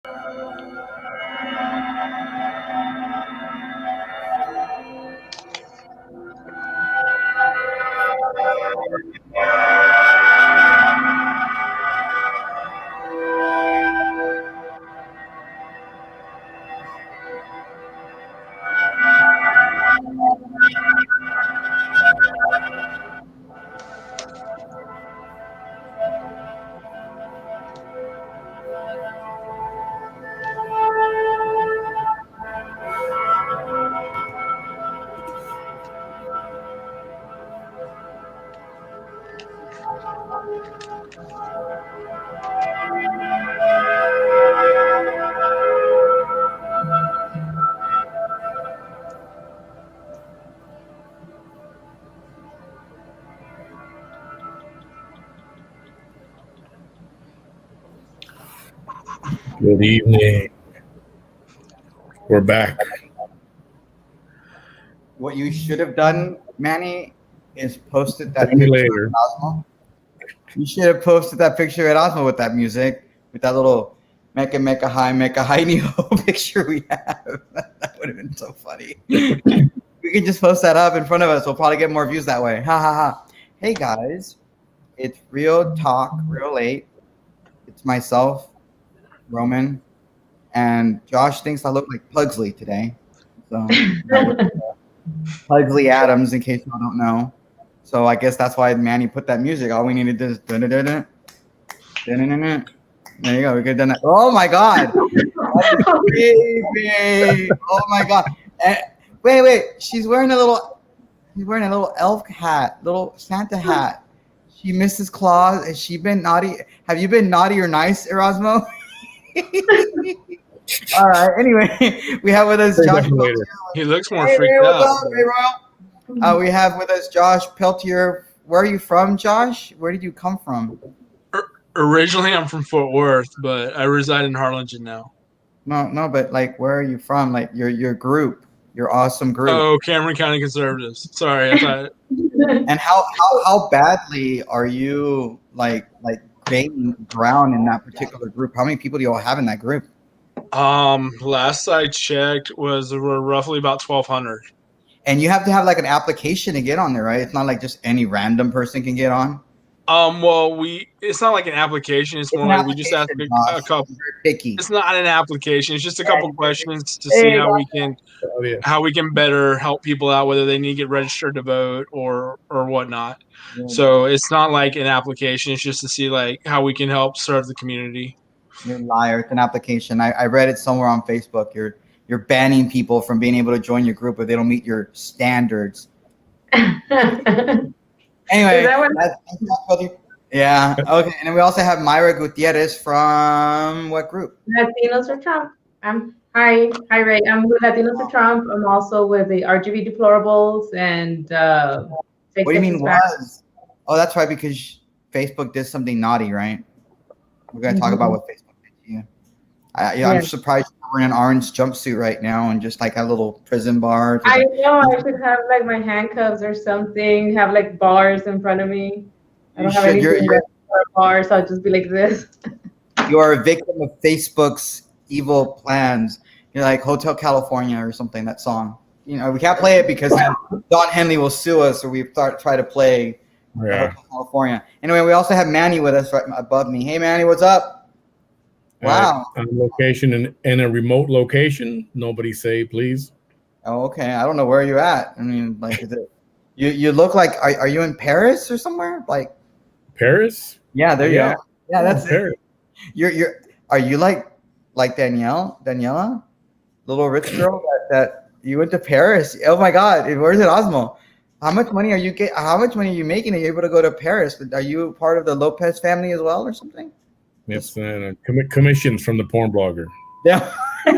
Good evening. We're back. What you should have done, Manny, is posted that Tell me picture later. of Osmo. You should have posted that picture at Osmo with that music, with that little Mecha High Neo picture we have. That would have been so funny. We could just post that up in front of us. We'll probably get more views that way. Ha ha ha. Hey guys, it's RioTalk RioLate. It's myself, Roman, and Josh thinks I look like Pugsley today. So Pugsley Adams, in case y'all don't know. So I guess that's why Manny put that music. All we needed is there you go. We could have done that. Oh my god. Creepy. Oh my god. Wait. She's wearing a little elf hat, little Santa hat. She Mrs. Claus. Has she been naughty? Have you been naughty or nice, Erasmo? All right. Anyway, we have with us Josh. He looks more freaked out. What's up, hey, Royal? We have with us Josh Peltier. Where are you from, Josh? Where did you come from? Originally, I'm from Fort Worth, but I reside in Harlingen now. No, but like, where are you from? Like your group, your awesome group. Oh, Cameron County Conservatives. Sorry, I thought. And how badly are you like gaining ground in that particular group? How many people do you all have in that group? Last I checked we're roughly about 1,200. And you have to have like an application to get on there, right? It's not like just any random person can get on. Well, it's not like an application. It's more like we just ask a couple. Picky. It's not an application. It's just a couple questions to see how we can better help people out, whether they need to get registered to vote or whatnot. Yeah. So it's not like an application. It's just to see like how we can help serve the community. You're a liar. It's an application. I read it somewhere on Facebook. You're banning people from being able to join your group if they don't meet your standards. Anyway, yeah. Okay. And then we also have Myra Gutierrez from what group? Latinos for Trump. Hi, Ray. I'm with Latinos for Trump. I'm also with the RGB Deplorables and. What do you mean was? Oh, that's right, because Facebook did something naughty, right? We're gonna talk about what Facebook did to you. I'm surprised you're wearing an orange jumpsuit right now and just like a little prison bar. I know I should have like my handcuffs or something. Have like bars in front of me. I don't have anything bars, so I'll just be like this. You are a victim of Facebook's evil plans. You're like Hotel California or something. That song. You know, we can't play it because Don Henley will sue us, or we try to play Hotel California. Anyway, we also have Manny with us right above me. Hey, Manny, what's up? Wow. On location in a remote location. Nobody say, please. Oh, okay. I don't know where you're at. I mean, like, is it, you look like, are you in Paris or somewhere? Like Paris? Yeah, there you go. Yeah, that's Paris. Are you like Daniela, little rich girl that you went to Paris? Oh my God, where's it, Osmo? How much money are you making? Are you able to go to Paris? Are you part of the Lopez family as well, or something? It's commissions from the porn blogger. Yeah. we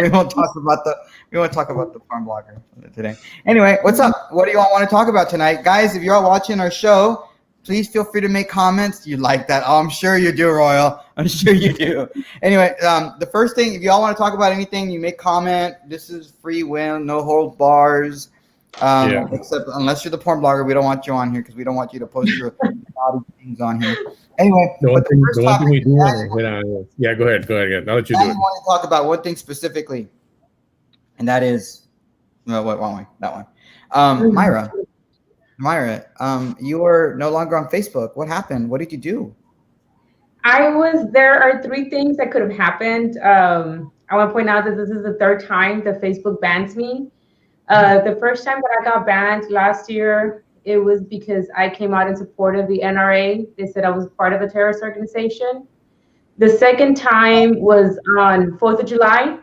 won't talk about the porn blogger today. Anyway, what's up? What do you all want to talk about tonight, guys? If you're all watching our show, please feel free to make comments. You like that? Oh, I'm sure you do, Royal. I'm sure you do. Anyway, the first thing, if you all want to talk about anything, you make comment. This is free will, no hold bars. Except unless you're the porn blogger, we don't want you on here because we don't want you to post your naughty things on here. Anyway, The but the first one thing topic we do want to hit on. Yeah, go ahead. I'll let you do I it. want to talk about one thing specifically, and that is, no, what one? That one. Myra, you are no longer on Facebook. What happened? What did you do? There are three things that could have happened. I want to point out that this is the third time that Facebook bans me. The first time that I got banned last year, it was because I came out in support of the NRA. They said I was part of a terrorist organization. The second time was on 4th of July.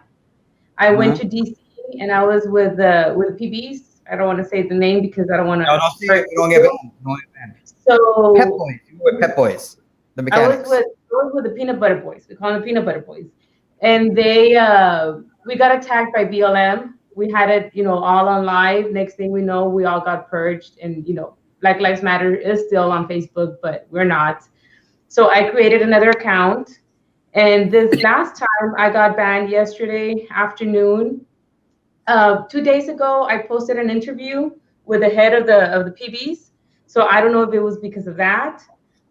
I went to DC and I was with the PBs. I don't want to say the name because I don't want to. No, don't get banned. So Pep Boys. You were with Pep Boys, the mechanics. I was with the Peanut Butter Boys. We call them the Peanut Butter Boys, and we got attacked by BLM. We had it, all on live. Next thing we know, we all got purged, and Black Lives Matter is still on Facebook, but we're not. So I created another account, and this last time I got banned yesterday afternoon. 2 days ago, I posted an interview with the head of the PBs. So I don't know if it was because of that,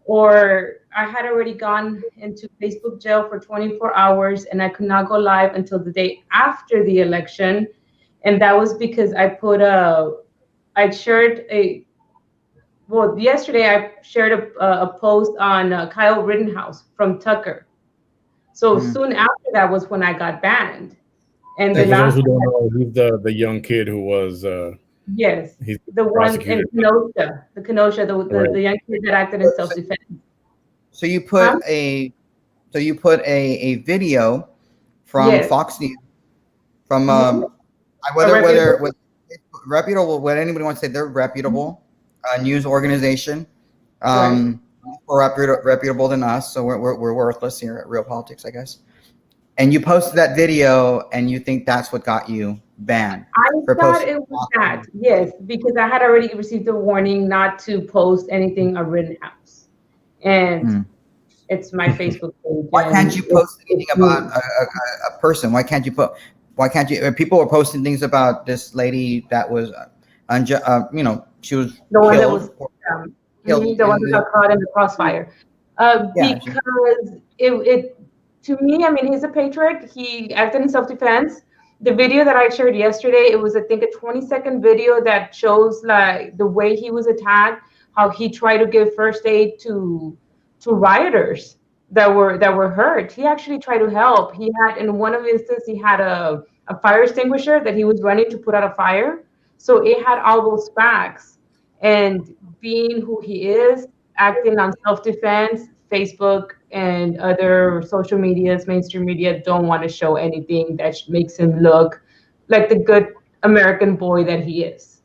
or I had already gone into Facebook jail for 24 hours and I could not go live until the day after the election. And that was because yesterday I shared a post on Kyle Rittenhouse from Tucker. So soon after that was when I got banned. And for those who don't know, he's the young kid who was yes, he's the one in Kenosha, the young kid that acted in self-defense. So you put a video from Fox News from whether reputable, what anybody wants to say, they're reputable news organization, more reputable than us, so we're worthless here at Real Politics, I guess. And you posted that video, and you think that's what got you banned? I thought it was that, yes, because I had already received a warning not to post anything on Rittenhouse, and it's my Facebook page. Why can't you post anything about a person? Why can't you? People were posting things about this lady that was, she was the one that was killed, the one that got caught in the crossfire. Because it to me, I mean, he's a patriot. He acted in self-defense. The video that I shared yesterday, it was, I think, a 20-second video that shows like the way he was attacked, how he tried to give first aid to rioters that were hurt. He actually tried to help. He had, in one of his instances, he had a fire extinguisher that he was running to put out a fire. So it had all those facts. And being who he is, acting on self-defense, Facebook and other social medias, mainstream media, don't want to show anything that makes him look like the good American boy that he is.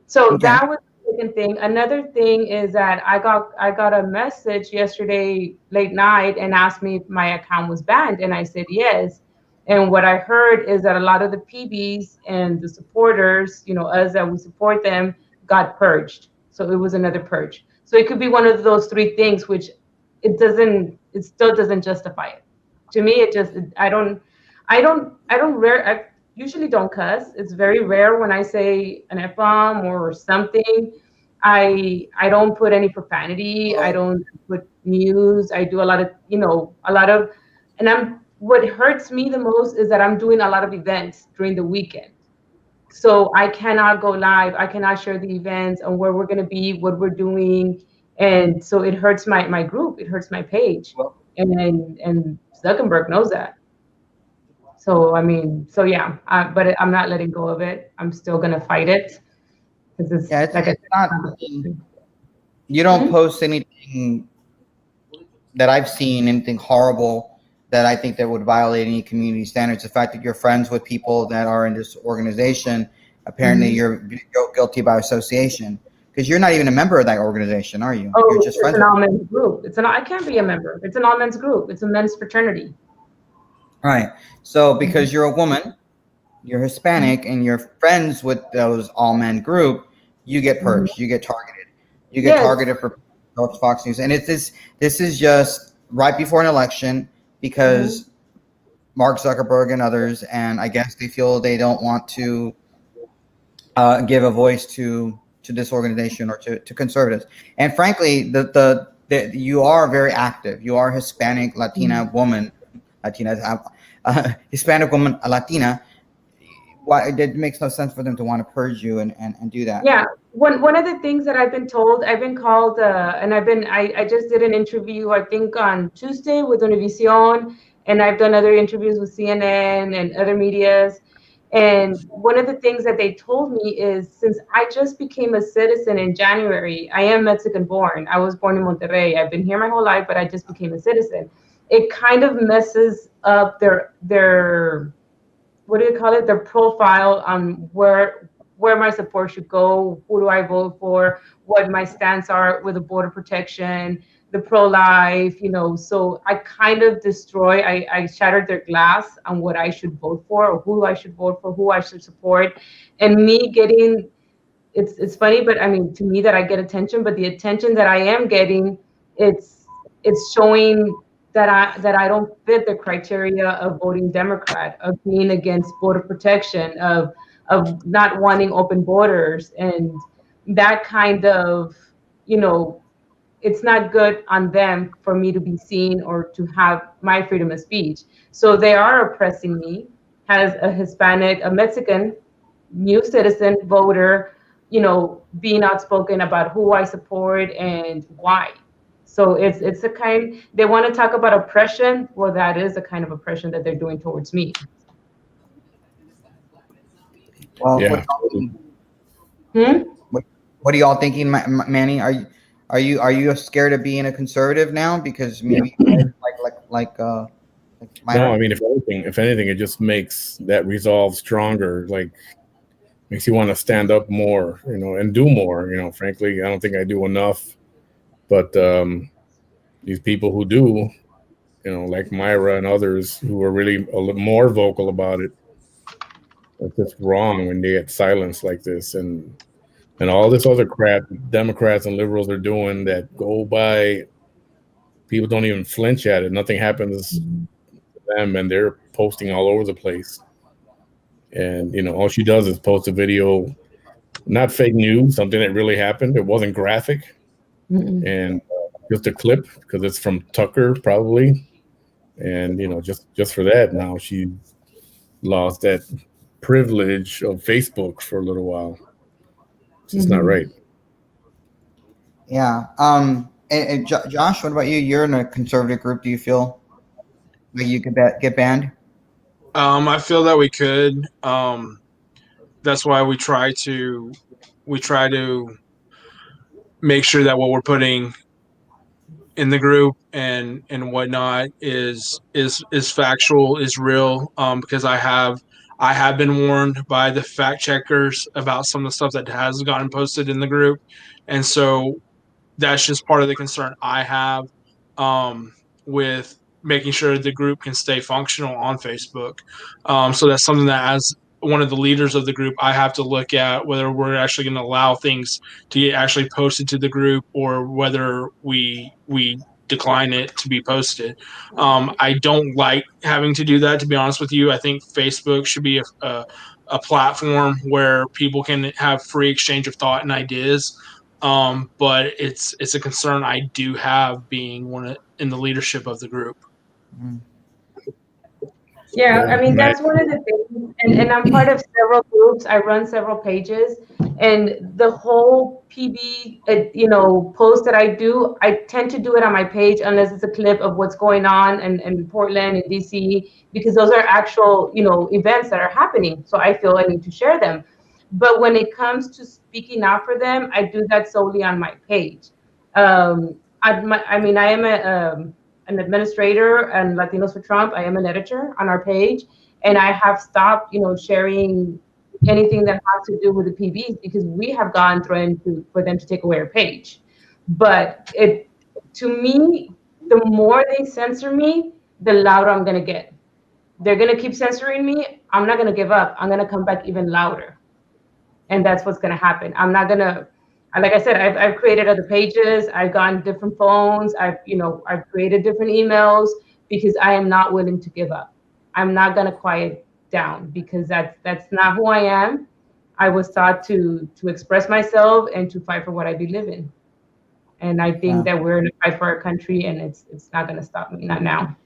So that was the second thing. Another thing is that I got a message yesterday late night and asked me if my account was banned, and I said yes. And what I heard is that a lot of the PBs and the supporters, us that we support them, got purged. So it was another purge. So it could be one of those three things, which it still doesn't justify it. To me, I usually don't cuss. It's very rare when I say an F-bomb or something. I don't put any profanity. I don't put news. I do a lot of, and what hurts me the most is that I'm doing a lot of events during the weekend. So I cannot go live. I cannot share the events and where we're going to be, what we're doing. And so it hurts my group. It hurts my page. And Zuckerberg knows that. So, but I'm not letting go of it. I'm still going to fight it. You don't post anything that I've seen, anything horrible that I think that would violate any community standards. The fact that you're friends with people that are in this organization, apparently you're guilty by association, because you're not even a member of that organization, are you? Oh, you're just friends. It's an all-men's group. I can't be a member. It's an all-men's group. It's a men's fraternity. Right. So because you're a woman, you're Hispanic, and you're friends with those all-men group, you get purged. You get targeted. You get targeted for Fox News. And this is just right before an election, because Mark Zuckerberg and others, and I guess they feel they don't want to give a voice to this organization or to conservatives. And frankly, the that you are very active. You are a Hispanic Latina woman, Hispanic woman, a Latina. Why it makes no sense for them to want to purge you and do that. Yeah. One of the things that I've been told, I've been called, and I just did an interview, I think on Tuesday with Univision, and I've done other interviews with CNN and other medias. And one of the things that they told me is, since I just became a citizen in January, I am Mexican born. I was born in Monterrey. I've been here my whole life, but I just became a citizen. It kind of messes up their what do you call it? Their profile on where my support should go, who do I vote for, what my stance are with the border protection, the pro-life, So I kind of I shattered their glass on what I should vote for, or who I should vote for, who I should support, and me getting. It's funny, but I mean, to me, that I get attention, but the attention that I am getting, it's showing that I don't fit the criteria of voting Democrat, of being against border protection, of not wanting open borders, and that kind of, it's not good on them for me to be seen or to have my freedom of speech. So they are oppressing me as a Hispanic, a Mexican, new citizen voter, being outspoken about who I support and why. So it's a kind, they want to talk about oppression. Well, that is a kind of oppression that they're doing towards me. Well, Yeah. What are y'all thinking, Manny? Are you scared of being a conservative now? Because maybe like No, I mean, if anything, it just makes that resolve stronger. Like, makes you want to stand up more, and do more. Frankly, I don't think I do enough, but these people who do, like Myra and others who are really a little more vocal about it, it's just wrong when they get silenced like this, and all this other crap Democrats and liberals are doing that go by. People don't even flinch at it. Nothing happens to them, and they're posting all over the place. And all she does is post a video, not fake news, something that really happened. It wasn't graphic, and just a clip because it's from Tucker probably. And just for that, now she lost that privilege of Facebook for a little while. It's just not right. Yeah. And Josh, what about you? You're in a conservative group. Do you feel like you could get banned? I feel that we could. That's why we try to make sure that what we're putting in the group and whatnot is factual, is real. Because I have been warned by the fact checkers about some of the stuff that has gotten posted in the group, and so that's just part of the concern I have with making sure the group can stay functional on Facebook. So that's something that, as one of the leaders of the group, I have to look at whether we're actually going to allow things to get actually posted to the group, or whether we decline it to be posted. I don't like having to do that, to be honest with you. I think Facebook should be a platform where people can have free exchange of thought and ideas. But it's a concern I do have, being in the leadership of the group. Yeah, I mean, that's one of the things, and I'm part of several groups. I run several pages, and the whole PB, post that I do, I tend to do it on my page unless it's a clip of what's going on in Portland and DC, because those are actual, events that are happening. So I feel I need to share them. But when it comes to speaking out for them, I do that solely on my page. I am an administrator and Latinos for Trump. I am an editor on our page, and I have stopped, sharing anything that has to do with the PBs, because we have gone threatened for them to take away our page. But to me, the more they censor me, the louder I'm gonna get. They're gonna keep censoring me. I'm not gonna give up. I'm gonna come back even louder, and that's what's gonna happen. I'm not gonna. Like I said, I've created other pages. I've gotten different phones. I've created different emails, because I am not willing to give up. I'm not gonna quiet down, because that's not who I am. I was taught to express myself and to fight for what I believe in, And I think that we're in a fight for our country, and it's not going to stop me, not now.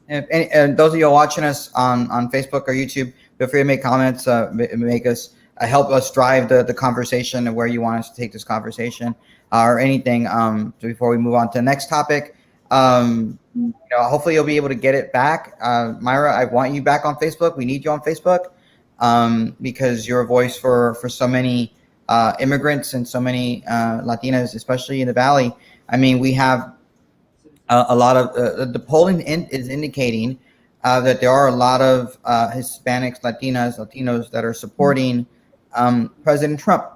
And those of you watching us on Facebook or YouTube, feel free to make comments, make us help us drive the conversation and where you want us to take this conversation or anything. So before we move on to the next topic, hopefully you'll be able to get it back. Myra, I want you back on Facebook. We need you on Facebook because you're a voice for so many immigrants and so many Latinas, especially in the Valley. I mean, we have a lot of the polling is indicating that there are a lot of Hispanics, Latinos that are supporting President Trump.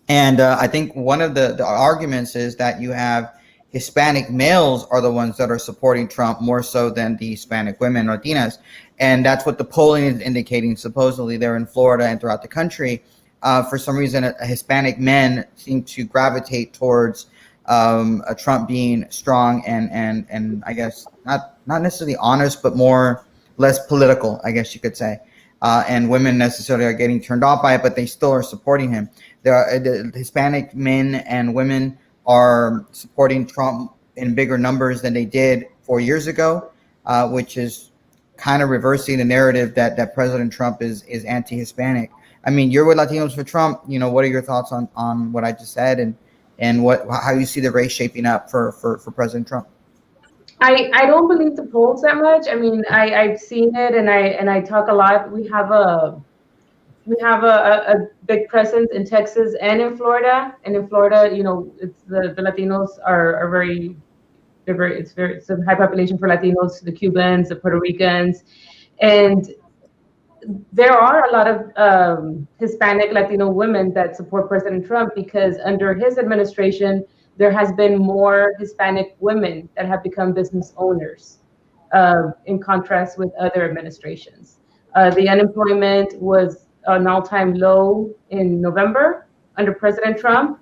And I think one of the arguments is that you have Hispanic males are the ones that are supporting Trump more so than the Hispanic women, Latinas. And that's what the polling is indicating. Supposedly they're in Florida and throughout the country. For some reason, Hispanic men seem to gravitate towards Trump being strong and I guess not necessarily honest, but less political, I guess you could say. And women necessarily are getting turned off by it, but they still are supporting him. The Hispanic men and women are supporting Trump in bigger numbers than they did 4 years ago, which is kind of reversing the narrative that President Trump is anti-Hispanic. I mean, you're with Latinos for Trump. What are your thoughts on what I just said and how you see the race shaping up for President Trump? I don't believe the polls that much. I mean, I've seen it and I talk a lot. We have a big presence in Texas and in Florida. And in Florida, it's the Latinos are very it's a high population for Latinos, the Cubans, the Puerto Ricans, and there are a lot of Hispanic Latino women that support President Trump because under his administration, there has been more Hispanic women that have become business owners in contrast with other administrations. The unemployment was an all-time low in November under President Trump.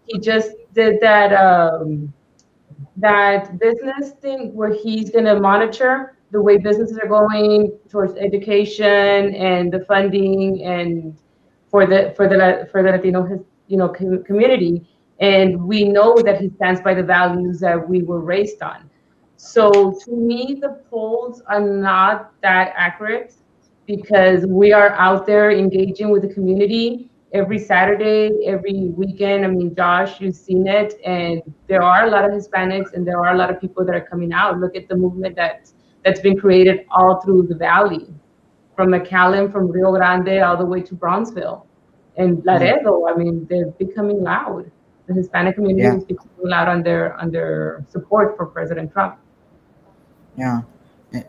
He just did that business thing where he's going to monitor the way businesses are going towards education and the funding and for the Latino community. And we know that he stands by the values that we were raised on. So to me, the polls are not that accurate because we are out there engaging with the community every Saturday, every weekend. I mean, Josh, you've seen it. And there are a lot of Hispanics and there are a lot of people that are coming out. Look at the movement that's been created all through the Valley, from McAllen, from Rio Grande, all the way to Bronzeville. And Laredo, I mean, they're becoming loud. The Hispanic community is becoming loud on their support for President Trump. Yeah.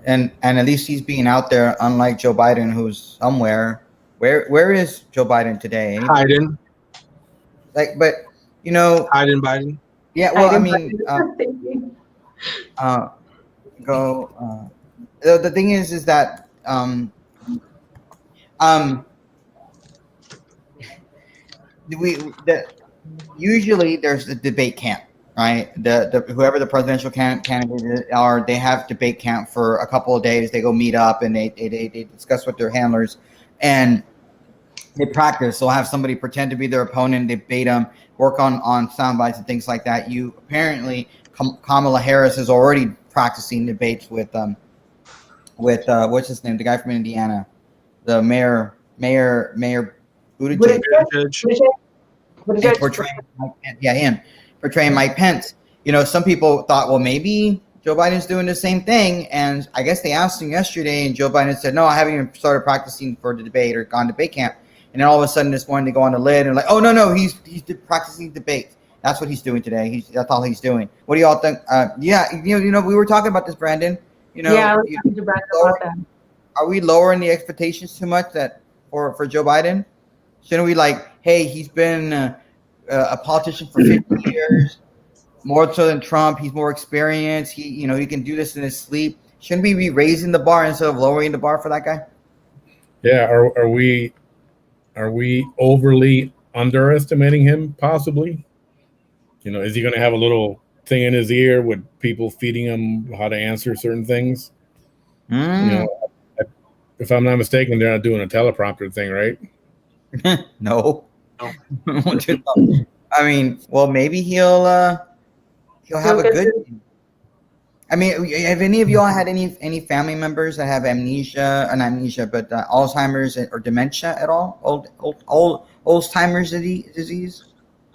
And at least he's being out there, unlike Joe Biden, who's somewhere. Where is Joe Biden today? Hiding. Hiding Biden. Yeah, well, I mean, the thing is that usually there's the debate camp, right? Whoever the presidential candidate are, they have debate camp for a couple of days. They go meet up and they discuss with their handlers and they practice. They'll have somebody pretend to be their opponent, debate them, work on sound bites and things like that. Apparently Kamala Harris is already practicing debates with what's his name, the guy from Indiana, the mayor Buttigieg. Portraying Mike Pence. Some people thought, well, maybe Joe Biden's doing the same thing. And I guess they asked him yesterday, and Joe Biden said, no, I haven't even started practicing for the debate or gone to debate camp. And then all of a sudden this morning they go on the lid and like, oh, no, he's practicing debates. That's what he's doing today. That's all he's doing. What do y'all think? We were talking about this, Brandon. I was talking to Brandon about that. Are we lowering the expectations too much for Joe Biden? Shouldn't we hey, he's been a politician for 50 years, more so than Trump. He's more experienced. He can do this in his sleep. Shouldn't we be raising the bar instead of lowering the bar for that guy? Yeah. Are we overly underestimating him? Possibly. Is he going to have a little thing in his ear with people feeding him how to answer certain things? If I'm not mistaken, they're not doing a teleprompter thing, right? No. I mean, well, maybe he'll have a good. I mean, have any of y'all had any family members that have amnesia, not amnesia, but Alzheimer's or dementia at all? Alzheimer's disease.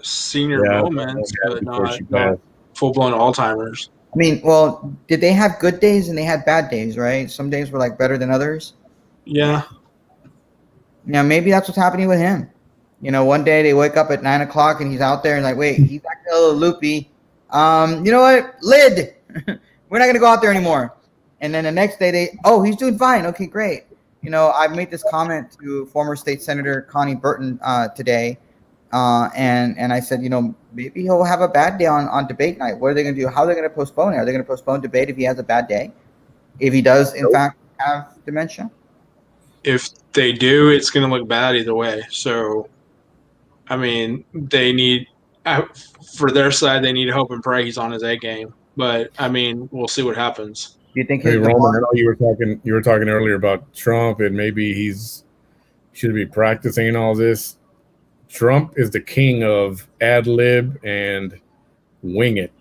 Senior moments, but not full-blown Alzheimer's. I mean, well, did they have good days and they had bad days, right? Some days were like better than others. Yeah. Now maybe that's what's happening with him. You know, one day they wake up at 9 o'clock and he's out there and like, wait, he's acting a little loopy. You know what? Lid, we're not gonna go out there anymore. And then the next day he's doing fine. Okay, great. You know, I made this comment to former state senator Connie Burton today, and I said, you know, maybe he'll have a bad day on debate night. What are they gonna do? How are they gonna postpone it? Are they gonna postpone debate if he has a bad day? If he does, in fact, have dementia? If they do, it's going to look bad either way. So, I mean, they need, for their side, they need to hope and pray he's on his A game. But I mean, we'll see what happens. Do you think? Hey, Roman, I know you were talking earlier about Trump, and maybe should be practicing all this. Trump is the king of ad lib and wing it,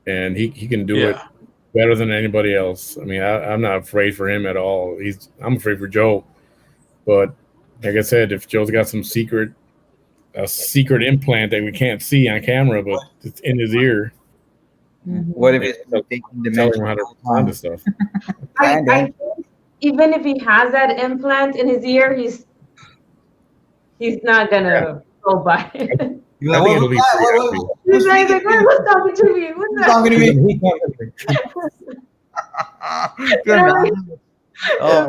and he can do it better than anybody else. I mean, I'm not afraid for him at all. I'm afraid for Joe, but like I said, if Joe's got a secret implant that we can't see on camera, but it's in his ear. What if it's taking telling him how to respond to stuff? I think even if he has that implant in his ear, he's not gonna go by it. I think it'll be He's like, what's talking to me? What's talking to me? It'll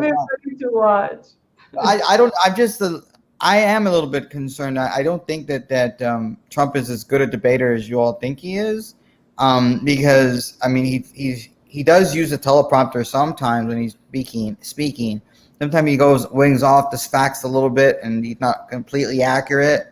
be funny to watch. I am a little bit concerned. I don't think that Trump is as good a debater as you all think he is, because I mean he does use a teleprompter sometimes when he's speaking. Sometimes he wings off the facts a little bit, and he's not completely accurate.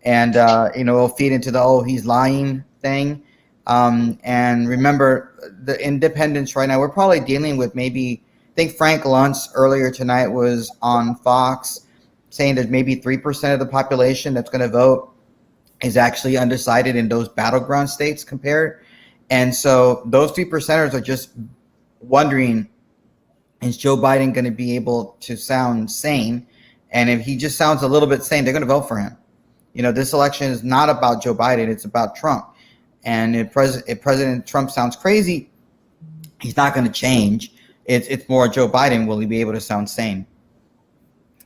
And, it'll feed into the, he's lying thing. And remember, the independents right now, we're probably dealing with I think Frank Luntz earlier tonight was on Fox saying that maybe 3% of the population that's going to vote is actually undecided in those battleground states compared. And so those 3%ers are just wondering, is Joe Biden going to be able to sound sane? And if he just sounds a little bit sane, they're going to vote for him. You know, this election is not about Joe Biden. It's about Trump. And if President Trump sounds crazy, he's not going to change. It's more Joe Biden. Will he be able to sound sane?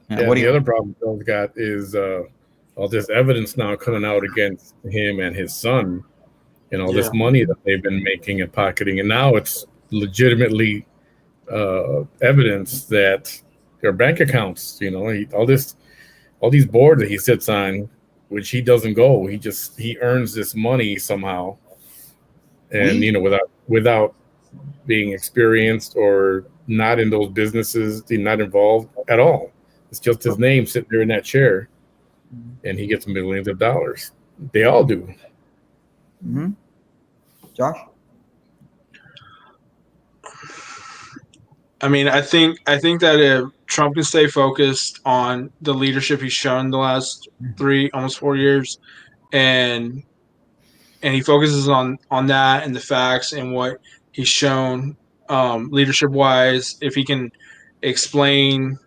The other problem Joe's got is all this evidence now coming out against him and his son, and all this money that they've been making and pocketing. And now it's legitimately evidence that their bank accounts, all these boards that he sits on, which he doesn't go. He earns this money somehow, and without being experienced or not in those businesses, not involved at all. It's just his name sitting there in that chair, and he gets millions of dollars. They all do. Mm-hmm. Josh? I mean, I think that if Trump can stay focused on the leadership he's shown the last 3, almost 4 years, and he focuses on that and the facts and what he's shown leadership wise, if he can explain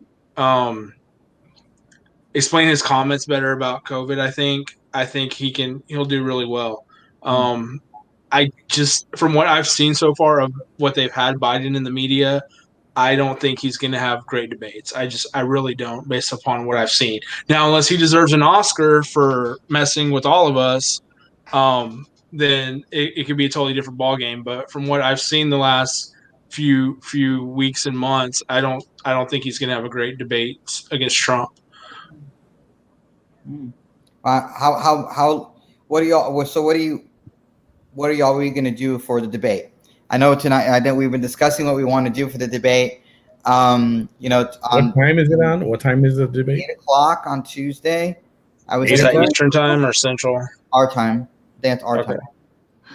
his comments better about COVID, I think he'll do really well. I just, from what I've seen so far of what they've had Biden in the media, I don't think he's going to have great debates. I really don't, based upon what I've seen. Now, unless he deserves an Oscar for messing with all of us, then it could be a totally different ballgame. But from what I've seen the last few weeks and months, I don't think he's going to have a great debate against Trump. What are y'all going to do for the debate? I know tonight. I know we've been discussing what we want to do for the debate. What time is it on? What time is the debate? 8:00 on Tuesday. Is that Eastern time or Central? Our time. That's our time.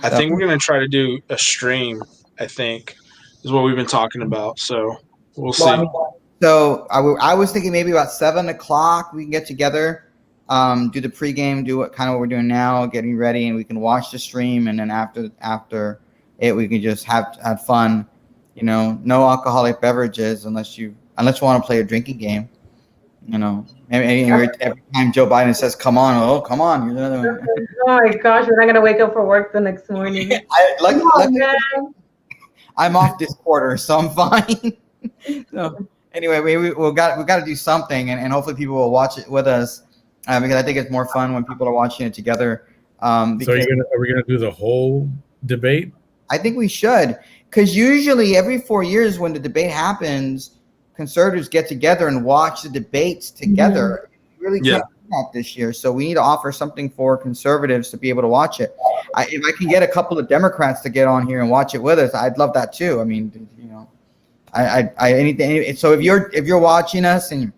I think we're going to try to do a stream. I think is what we've been talking about. So we'll see. So I was thinking maybe about 7:00 we can get together. do the pregame, do what we're doing now, getting ready, and we can watch the stream, and then after it, we can just have fun. No alcoholic beverages unless you want to play a drinking game. Every time Joe Biden says, "Come on," come on. Here's another one. Oh my gosh, we're not gonna wake up for work the next morning. I'm off this quarter, so I'm fine. So anyway, we got to do something, and hopefully people will watch it with us, because I think it's more fun when people are watching it together. So are we gonna do the whole debate? I think we should, because usually every 4 years when the debate happens, conservatives get together and watch the debates together. Mm-hmm. Really can't do that this year, so we need to offer something for conservatives to be able to watch it. If I can get a couple of Democrats to get on here and watch it with us, I'd love that too. I mean, anything. So if you're watching us and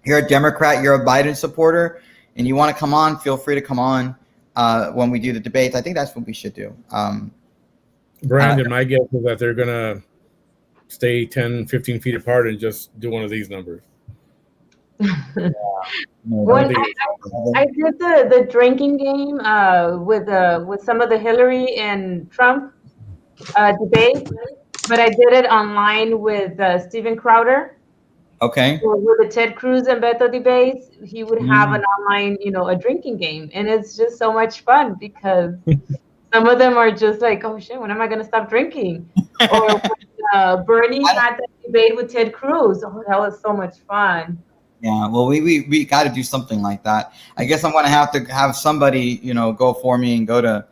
you're a Democrat, you're a Biden supporter, and you want to come on, feel free to come on when we do the debates. I think that's what we should do. Brandon, my guess is that they're gonna stay 10, 15 feet apart and just do one of these numbers. When I did the drinking game with some of the Hillary and Trump debate, but I did it online with Steven Crowder. Okay. So with the Ted Cruz and Beto debates, he would have an online, a drinking game, and it's just so much fun because some of them are just like, oh shit, when am I gonna stop drinking? Or when, Bernie had that debate with Ted Cruz. Oh, that was so much fun. Yeah, well, we got to do something like that. I guess I'm going to have somebody, go for me and go to,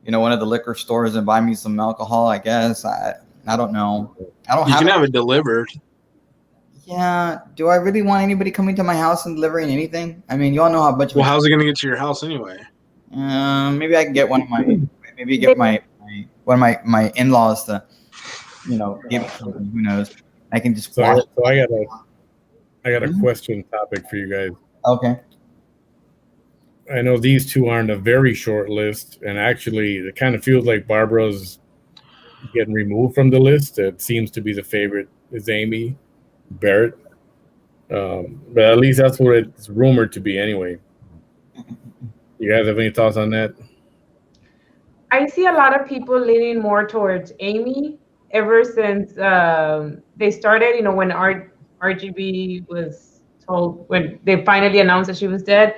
one of the liquor stores and buy me some alcohol. I guess I don't know. You can have it delivered. Yeah. Do I really want anybody coming to my house and delivering anything? I mean, you all know how much. Well, how's it going to get to your house anyway? Maybe I can get one of my one of my in-laws to, give me something. Who knows? I can just. I got a question topic for you guys. Okay. I know these two aren't a very short list, and actually it kind of feels like Barbara's getting removed from the list. It seems to be the favorite is Amy Barrett. But at least that's what it's rumored to be anyway. You guys have any thoughts on that? I see a lot of people leaning more towards Amy ever since they started, when RGB was told, when they finally announced that she was dead.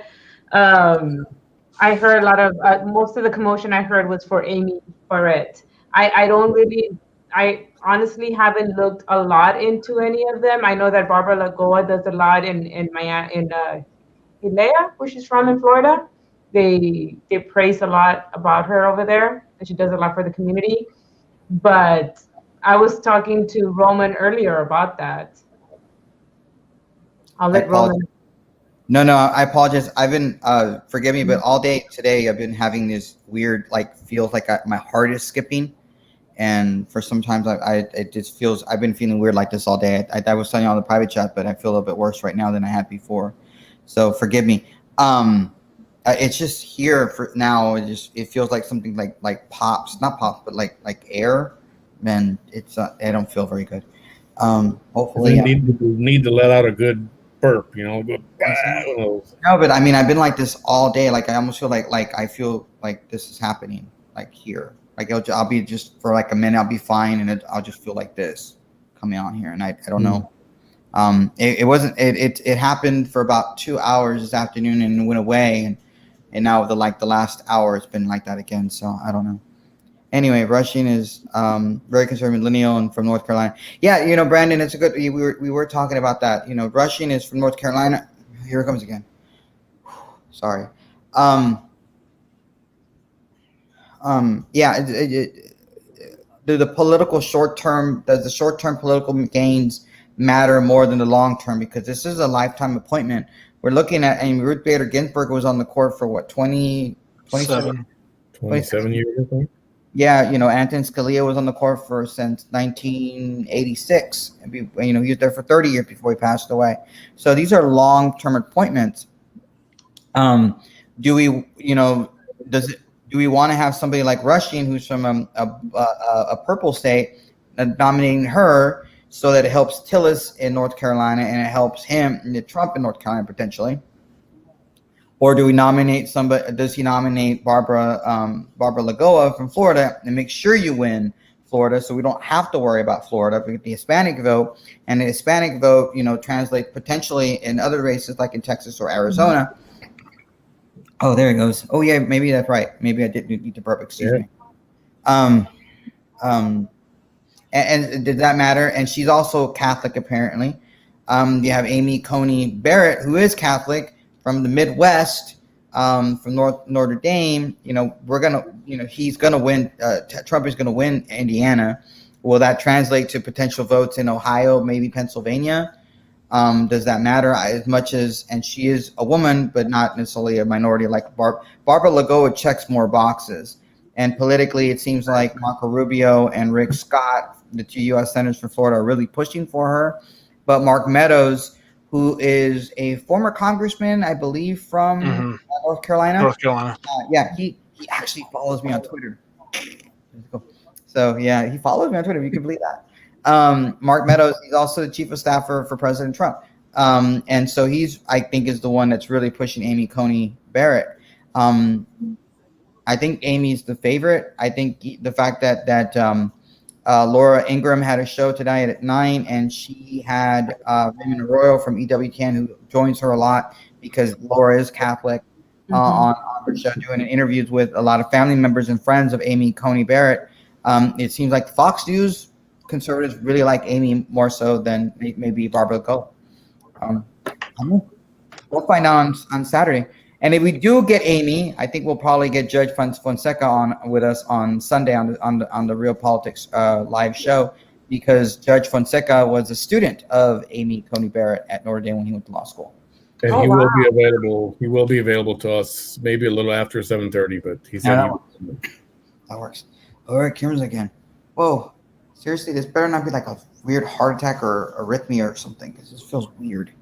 I heard a lot of most of the commotion I heard was for Amy Barrett. I honestly haven't looked a lot into any of them. I know that Barbara Lagoa does a lot in Hialeah, where she's from in Florida. They praise a lot about her over there, and she does a lot for the community. But I was talking to Roman earlier about that. I'll let Roman. No, I apologize. I've been, forgive me, but all day today I've been having this weird, feels like my heart is skipping. And for sometimes it just feels, I've been feeling weird like this all day. I was telling you on the private chat, but I feel a little bit worse right now than I had before. So forgive me. It's just here for now. It feels like something like pops, not pops, but like air. Man, I don't feel very good. Hopefully you need to let out a good burp, No, but I mean, I've been like this all day. I almost feel like I feel like this is happening, here. I'll be just for a minute, I'll be fine, and I'll just feel like this coming on here, and I don't know. It wasn't. It happened for about 2 hours this afternoon and went away, and now the last hour it's been like that again. So I don't know. Anyway, Rushing is very conservative, millennial, and from North Carolina. Yeah, Brandon, it's a good. We were talking about that. Rushing is from North Carolina. Here it comes again. Sorry. Yeah. The political short-term, does the short-term political gains matter more than the long-term? Because this is a lifetime appointment. We're looking at, and Ruth Bader Ginsburg was on the court for what, 27 years, I think. Yeah, Antonin Scalia was on the court since 1986. He was there for 30 years before he passed away. So these are long-term appointments. Do we want to have somebody like Rushing, who's from a purple state, nominating her so that it helps Tillis in North Carolina and it helps him, Trump in North Carolina potentially? Or do we nominate somebody? Does he nominate Barbara Lagoa from Florida and make sure you win Florida, so we don't have to worry about Florida? We get the Hispanic vote, and the Hispanic vote, translate potentially in other races like in Texas or Arizona. Oh, there he goes. Oh yeah, maybe that's right. Maybe I didn't need to burp. Excuse me. And did that matter? And she's also Catholic, apparently. You have Amy Coney Barrett, who is Catholic from the Midwest, from Notre Dame. He's gonna win. Trump is gonna win Indiana. Will that translate to potential votes in Ohio, maybe Pennsylvania? Does that matter? As much as, and she is a woman, but not necessarily a minority like Barbara Lagoa checks more boxes. And politically, it seems like Marco Rubio and Rick Scott, the two U.S. senators from Florida, are really pushing for her. But Mark Meadows, who is a former congressman, I believe, from North Carolina. He actually follows me on Twitter. So, yeah, he follows me on Twitter. You can believe that. Mark Meadows, he's also the chief of staff for President Trump. And so I think, is the one that's really pushing Amy Coney Barrett. I think Amy's the favorite. I think the fact that Laura Ingraham had a show tonight at 9, and she had Raymond Arroyo from EWTN, who joins her a lot because Laura is Catholic, on her show, doing interviews with a lot of family members and friends of Amy Coney Barrett. It seems like Fox News conservatives really like Amy more so than maybe Barbara Lagoa. We'll find out on Saturday. And if we do get Amy, I think we'll probably get Judge Fonseca on with us on Sunday on the Real Politics live show, because Judge Fonseca was a student of Amy Coney Barrett at Notre Dame when he went to law school. And he will be available. He will be available to us maybe a little after 7:30, but he said that works. All right, cameras again. Whoa, seriously, this better not be like a weird heart attack or arrhythmia or something, because this feels weird.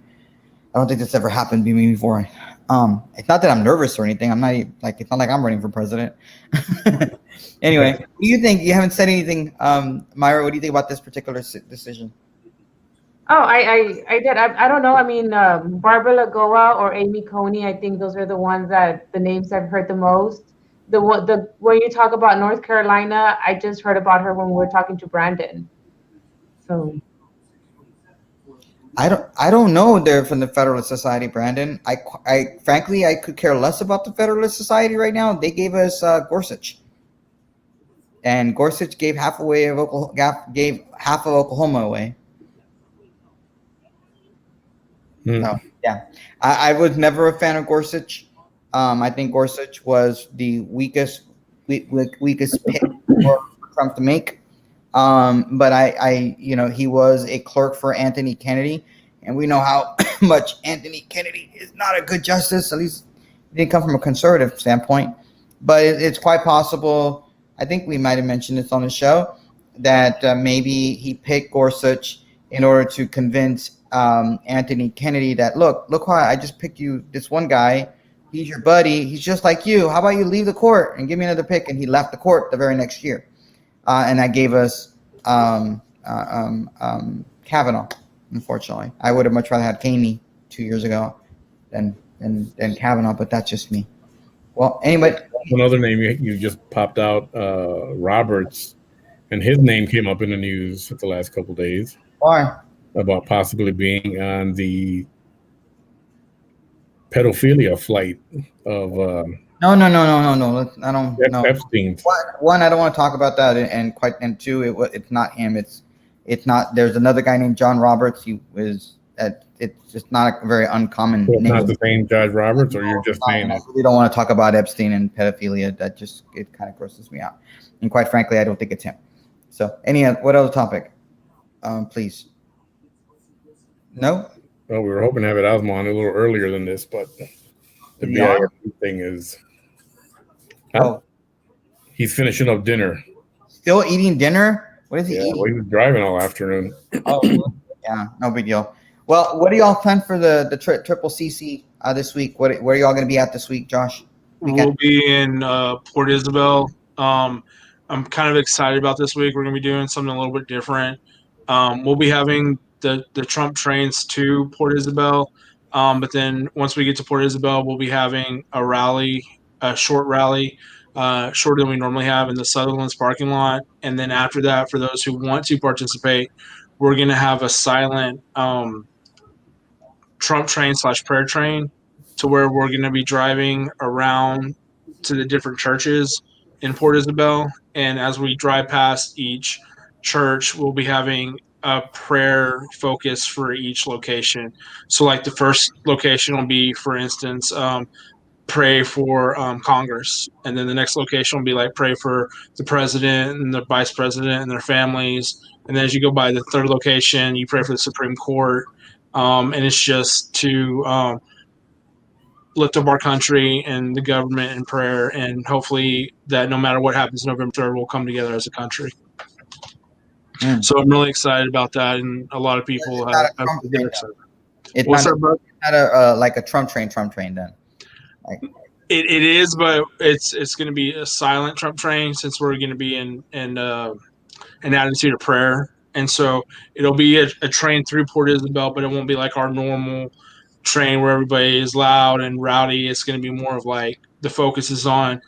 I don't think this ever happened to me before. It's not that I'm nervous or anything. I'm not like, it's not like I'm running for president. Anyway, what do you think? You haven't said anything, Myra. What do you think about this particular decision? Oh, I did. I don't know. I mean, Barbara Lagoa or Amy Coney, I think those are the ones that the names I've heard the most. When you talk about North Carolina, I just heard about her when we were talking to Brandon. So I don't know. They're from the Federalist Society, Brandon. I frankly, I could care less about the Federalist Society right now. They gave us Gorsuch, and Gorsuch gave half of Oklahoma away. So, yeah, I was never a fan of Gorsuch. I think Gorsuch was the weakest pick for Trump to make. But he was a clerk for Anthony Kennedy, and we know how much Anthony Kennedy is not a good justice. At least he didn't come from a conservative standpoint. But it's quite possible. I think we might have mentioned this on the show that maybe he picked Gorsuch in order to convince Anthony Kennedy that look how I just picked you, this one guy. He's your buddy. He's just like you. How about you leave the court and give me another pick? And he left the court the very next year. And that gave us Kavanaugh, unfortunately. I would have much rather had Amy 2 years ago than Kavanaugh, but that's just me. Well, anyway. Another name you just popped out, Roberts, and his name came up in the news the last couple of days. Why? About possibly being on the pedophilia flight of No. I don't know. Epstein. One, I don't want to talk about that, and two, it's not him. It's not. There's another guy named John Roberts. It's just not a very uncommon name. Not the same Judge Roberts, or you're just saying it? We don't want to talk about Epstein and pedophilia. It kind of grosses me out, and quite frankly, I don't think it's him. So, what other topic? Please. No. Well, we were hoping to have it Osmo on a little earlier than this, but the BIA thing is. He's finishing up dinner. Still eating dinner? What is he eating? Well, he was driving all afternoon. Yeah, no big deal. Well, what do y'all plan for the Triple CC this week? Where are y'all going to be at this week, Josh? We'll be in Port Isabel. I'm kind of excited about this week. We're going to be doing something a little bit different. We'll be having the Trump trains to Port Isabel. But then once we get to Port Isabel, we'll be having a short rally, shorter than we normally have in the Sutherland's parking lot. And then after that, for those who want to participate, we're going to have a silent Trump train / prayer train, to where we're going to be driving around to the different churches in Port Isabel. And as we drive past each church, we'll be having a prayer focus for each location. So, like, the first location will be, for instance, pray for Congress. And then the next location will be like pray for the president and the vice president and their families. And then as you go by the third location, you pray for the Supreme Court. And it's just to lift up our country and the government in prayer. And hopefully that no matter what happens November 3rd, we'll come together as a country. So I'm really excited about that. And a lot of people have been excited. It's not like a Trump train then. It is, but it's going to be a silent Trump train, since we're going to be in an attitude of prayer, and so it'll be a train through Port Isabel, but it won't be like our normal train where everybody is loud and rowdy. It's going to be more of like the focus is on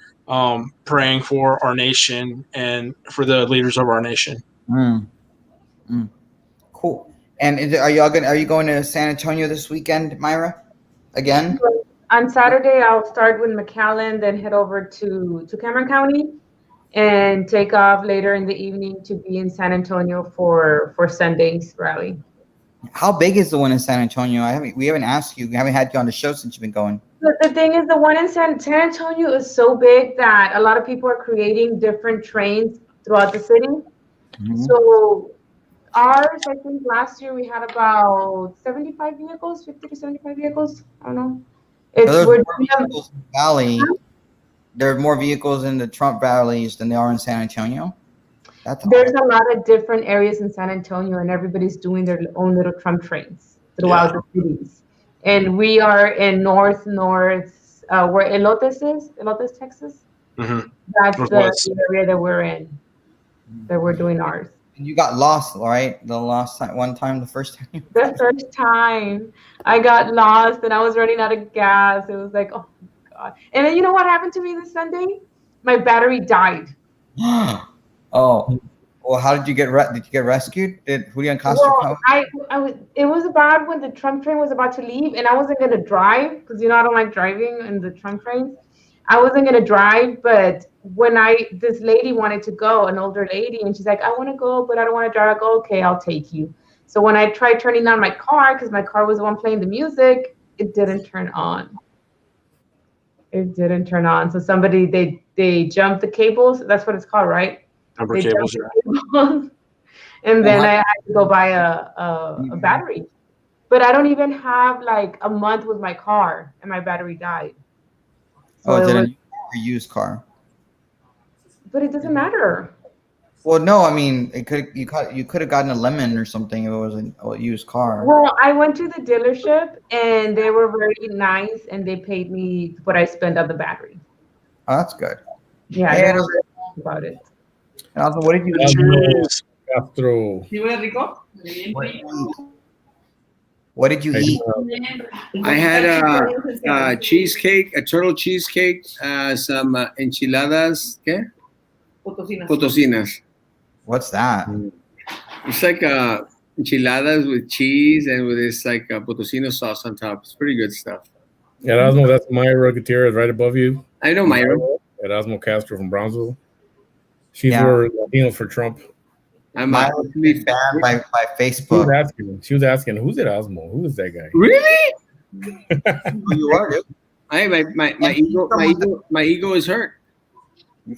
praying for our nation and for the leaders of our nation. Cool. And are you going to San Antonio this weekend, Myra? Again? On Saturday, I'll start with McAllen, then head over to Cameron County, and take off later in the evening to be in San Antonio for Sunday's rally. How big is the one in San Antonio? We haven't asked you. We haven't had you on the show since you've been going. The thing is, the one in San Antonio is so big that a lot of people are creating different trains throughout the city. So ours, I think last year we had about 75 vehicles, 50 to 75 vehicles. I don't know. Valley. There are more vehicles in the Trump rallies than there are in San Antonio. There's a lot of different areas in San Antonio, and everybody's doing their own little Trump trains throughout the cities. And we are in north, where Elotes, Texas. That's the area that we're in, that we're doing ours. And you got lost, right? The first time. The first time I got lost and I was running out of gas. It was like, oh my God. And then you know what happened to me this Sunday? My battery died. Oh. Well, how did you get rescued? Did Julian Castro come? It was about when the Trump train was about to leave, and I wasn't going to drive because, I don't like driving in the Trump trains. I wasn't going to drive, but when this lady wanted to go, an older lady, and she's like, I want to go, but I don't want to drive. I go, okay, I'll take you. So when I tried turning on my car, because my car was the one playing the music, it didn't turn on. So somebody, they jumped the cables. That's what it's called, right? Jumper cables. And then I had to go buy a battery. But I don't even have like a month with my car, and my battery died. So it was a used car. But it doesn't matter. Well, no, I mean, you could have gotten a lemon or something if it was a used car. Well, I went to the dealership and they were very nice, and they paid me what I spent on the battery. Oh, that's good. Yeah, I was very nice about it. And also, what did you What did you eat? I had a cheesecake, a turtle cheesecake, some enchiladas. ¿Qué? Potosinas. What's that? It's like enchiladas with cheese and with this like potosino sauce on top. It's pretty good stuff. Erasmo, that's Myra Gutierrez right above you. I know Myra. Erasmo Castro from Brownsville. She's for Latino for Trump. I'm actually banned by Facebook. She was asking, who's Erasmo? Who is that guy? Really? Who you are, dude? My ego is hurt. I'm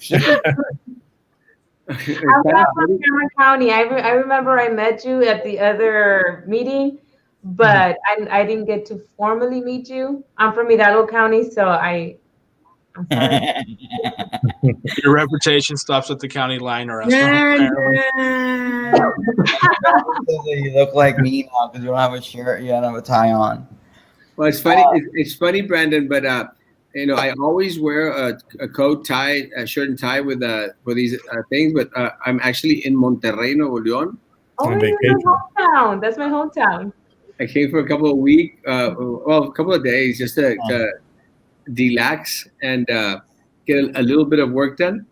not from Cameron County. I remember I met you at the other meeting, but I didn't get to formally meet you. I'm from Hidalgo County, so I'm sorry. Your reputation stops at the county line, or else. You look like me now because you don't have a shirt. You don't have a tie on. Well, it's funny. It's funny, Brandon, but I always wear a coat, tie, a shirt and tie with for these things. But I'm actually in Monterrey, Nuevo León. Oh, that's my hometown. I came for a couple of weeks, a couple of days just to relax and get a little bit of work done.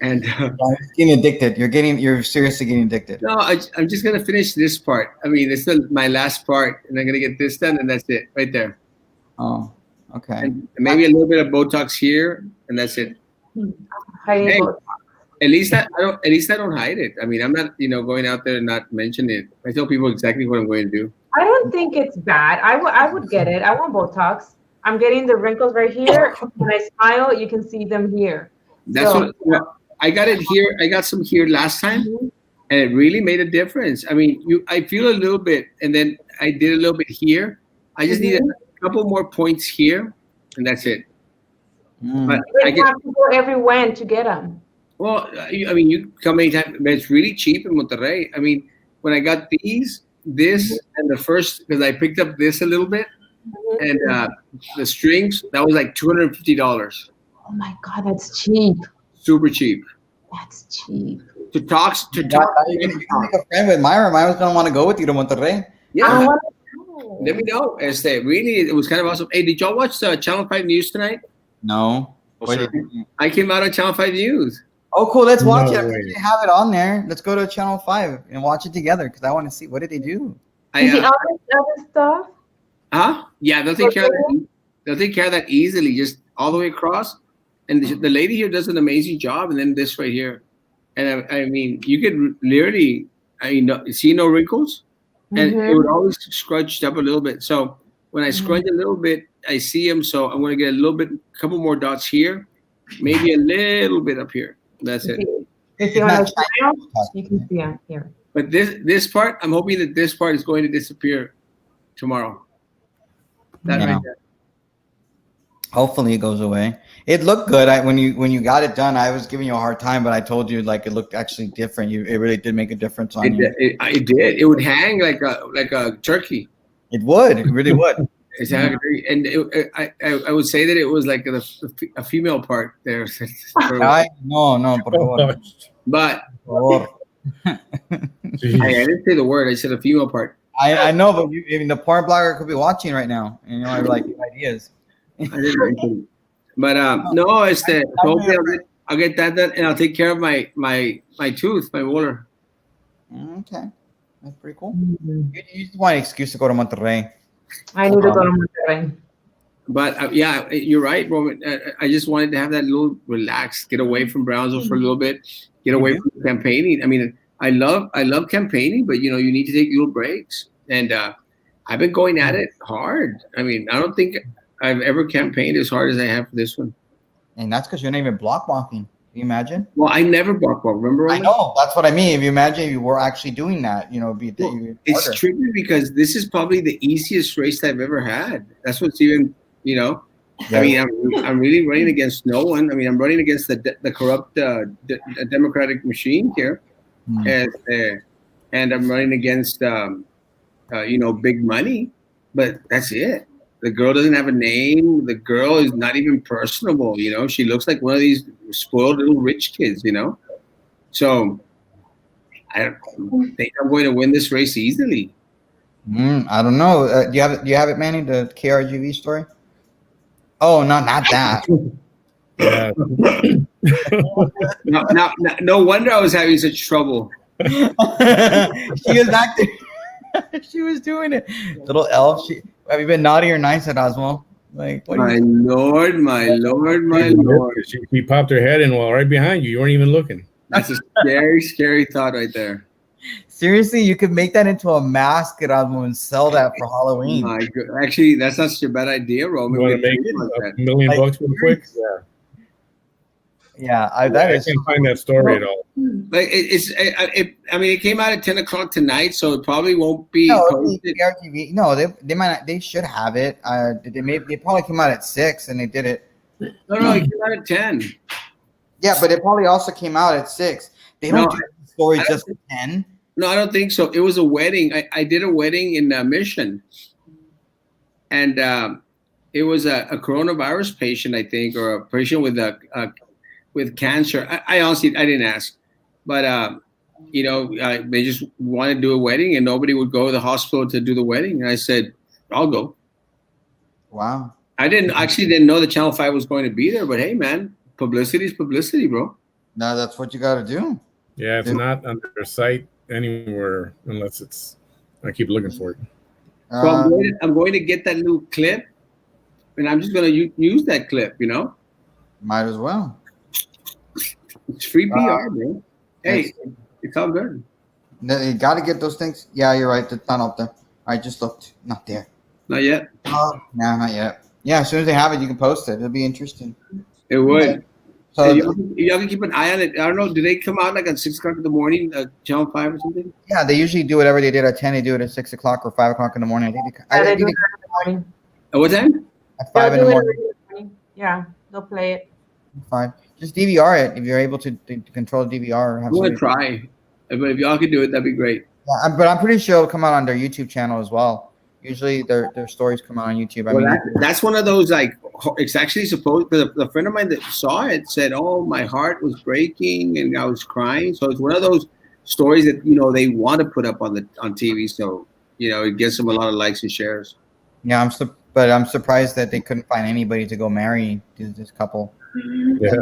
And you're getting addicted. You're seriously getting addicted. No, I'm just gonna finish this part. I mean, it's my last part, and I'm gonna get this done, and that's it, right there. Oh, okay. And maybe a little bit of Botox here, and that's it. Hey, at least I don't hide it. I mean, I'm not going out there and not mention it. I tell people exactly what I'm going to do. I don't think it's bad. I would get it. I want Botox. I'm getting the wrinkles right here. When I smile, you can see them here. That's what I got it here. I got some here last time, and it really made a difference. I mean, I feel a little bit, and then I did a little bit here. I just need a couple more points here, and that's it. But I have to go every when to get them. Well, I mean, you come anytime, but it's really cheap in Monterrey. I mean, when I got this, and the first, because I picked up this a little bit, and the strings, that was like $250. Oh my God, that's cheap. Super cheap. That's cheap. To talk. You can make a friend with Myra. Myra's gonna want to go with you to Monterrey. Yeah. Let me know. Really, it was kind of awesome. Hey, did y'all watch Channel 5 News tonight? No. I came out on Channel 5 News. Oh, cool. Let's watch it. We have it on there. Let's go to Channel 5 and watch it together because I want to see what did they do. The other stuff? Huh? Yeah, they'll take care of that. They'll take care of that easily, just all the way across. And the lady here does an amazing job. And then this right here, and I mean, you could literally, see no wrinkles, and it would always scrunch up a little bit. So when I scrunch a little bit, I see them. So I'm going to get a couple more dots here, maybe a little bit up here. That's it. If you want to smile, you can see on here. But this part, I'm hoping that this part is going to disappear tomorrow. That right there. Hopefully it goes away. It looked good. When you got it done, I was giving you a hard time, but I told you like it looked actually different. It really did make a difference on you. It did. It would hang like a turkey. It would. It really would. Exactly. And I would say that it was like a female part there. No, but I didn't say the word. I said a female part. I know, but the porn blogger could be watching right now, and I like ideas. But no, I'll get that done, and I'll take care of my tooth, my molar. Okay, that's pretty cool. You just want an excuse to go to Monterrey. I need to go to Monterrey. But yeah, you're right, Roman. I just wanted to have that little relax, get away from Brownsville for a little bit, get away from campaigning. I mean, I love campaigning, but you need to take little breaks. And I've been going at it hard. I mean, I don't think I've ever campaigned as hard as I have for this one. And that's because you're not even block walking. Can you imagine? Well, I never block walk. Remember? I know. That's what I mean. If you imagine you were actually doing that, it's tricky because this is probably the easiest race I've ever had. That's what's even, I mean, I'm really running against no one. I mean, I'm running against the corrupt Democratic machine here, and I'm running against big money, but that's it. The girl doesn't have a name. The girl is not even personable. She looks like one of these spoiled little rich kids. So I don't think I'm going to win this race easily. I don't know. Do you have it, Manny? The KRGV story? Oh, not that. Yeah. No wonder I was having such trouble. She was acting. She was doing it. Little elf. Have you been naughty or nice at Oswald? Like, what my lord. She popped her head in right behind you. You weren't even looking. That's a scary, scary thought right there. Seriously, you could make that into a mask at Oswald and sell that for Halloween. My God. Actually, that's not such a bad idea, Roman. You want to make it $1 million bucks real quick? Yeah. Yeah, I can't find that story at all. Like it came out at 10 o'clock tonight, so it probably won't be. No, they might not, they should have it. They probably came out at 6 and they did it. No, it came out at 10. Yeah, but it probably also came out at 6. They don't do the story just at 10. No, I don't think so. It was a wedding. I did a wedding in Mission, and it was a coronavirus patient, I think, or a patient with cancer. I honestly didn't ask, but they just want to do a wedding, and nobody would go to the hospital to do the wedding. And I said, I'll go. Wow. I didn't know that Channel 5 was going to be there, but hey, man, publicity is publicity, bro. No, that's what you got to do. Yeah, it's not under site anywhere unless I keep looking for it. So I'm going to get that little clip, and I'm just going to use that clip, Might as well. It's free PR, bro. Hey, it's all good. You got to get those things. Yeah, you're right. It's not up there. I just looked. Not there. Not yet? No, not yet. Yeah, as soon as they have it, you can post it. It'll be interesting. It would. Okay. So y'all can keep an eye on it. I don't know. Do they come out like at 6 o'clock in the morning, Channel 5 or something? Yeah, they usually do whatever they did at 10. They do it at 6 o'clock or 5 o'clock in the morning. They do it in the morning. At what time? At 5 in the morning. Yeah, they'll play it. 5. Just DVR it if you're able to control the DVR. I'm going to try. But if y'all can do it, that'd be great. Yeah, but I'm pretty sure it'll come out on their YouTube channel as well. Usually their stories come out on YouTube. That's one of those, like, it's actually supposed, because a friend of mine that saw it said, oh, my heart was breaking and I was crying. So it's one of those stories that, they want to put up on TV. So, it gets them a lot of likes and shares. Yeah, I'm surprised that they couldn't find anybody to go marry this couple. Yeah.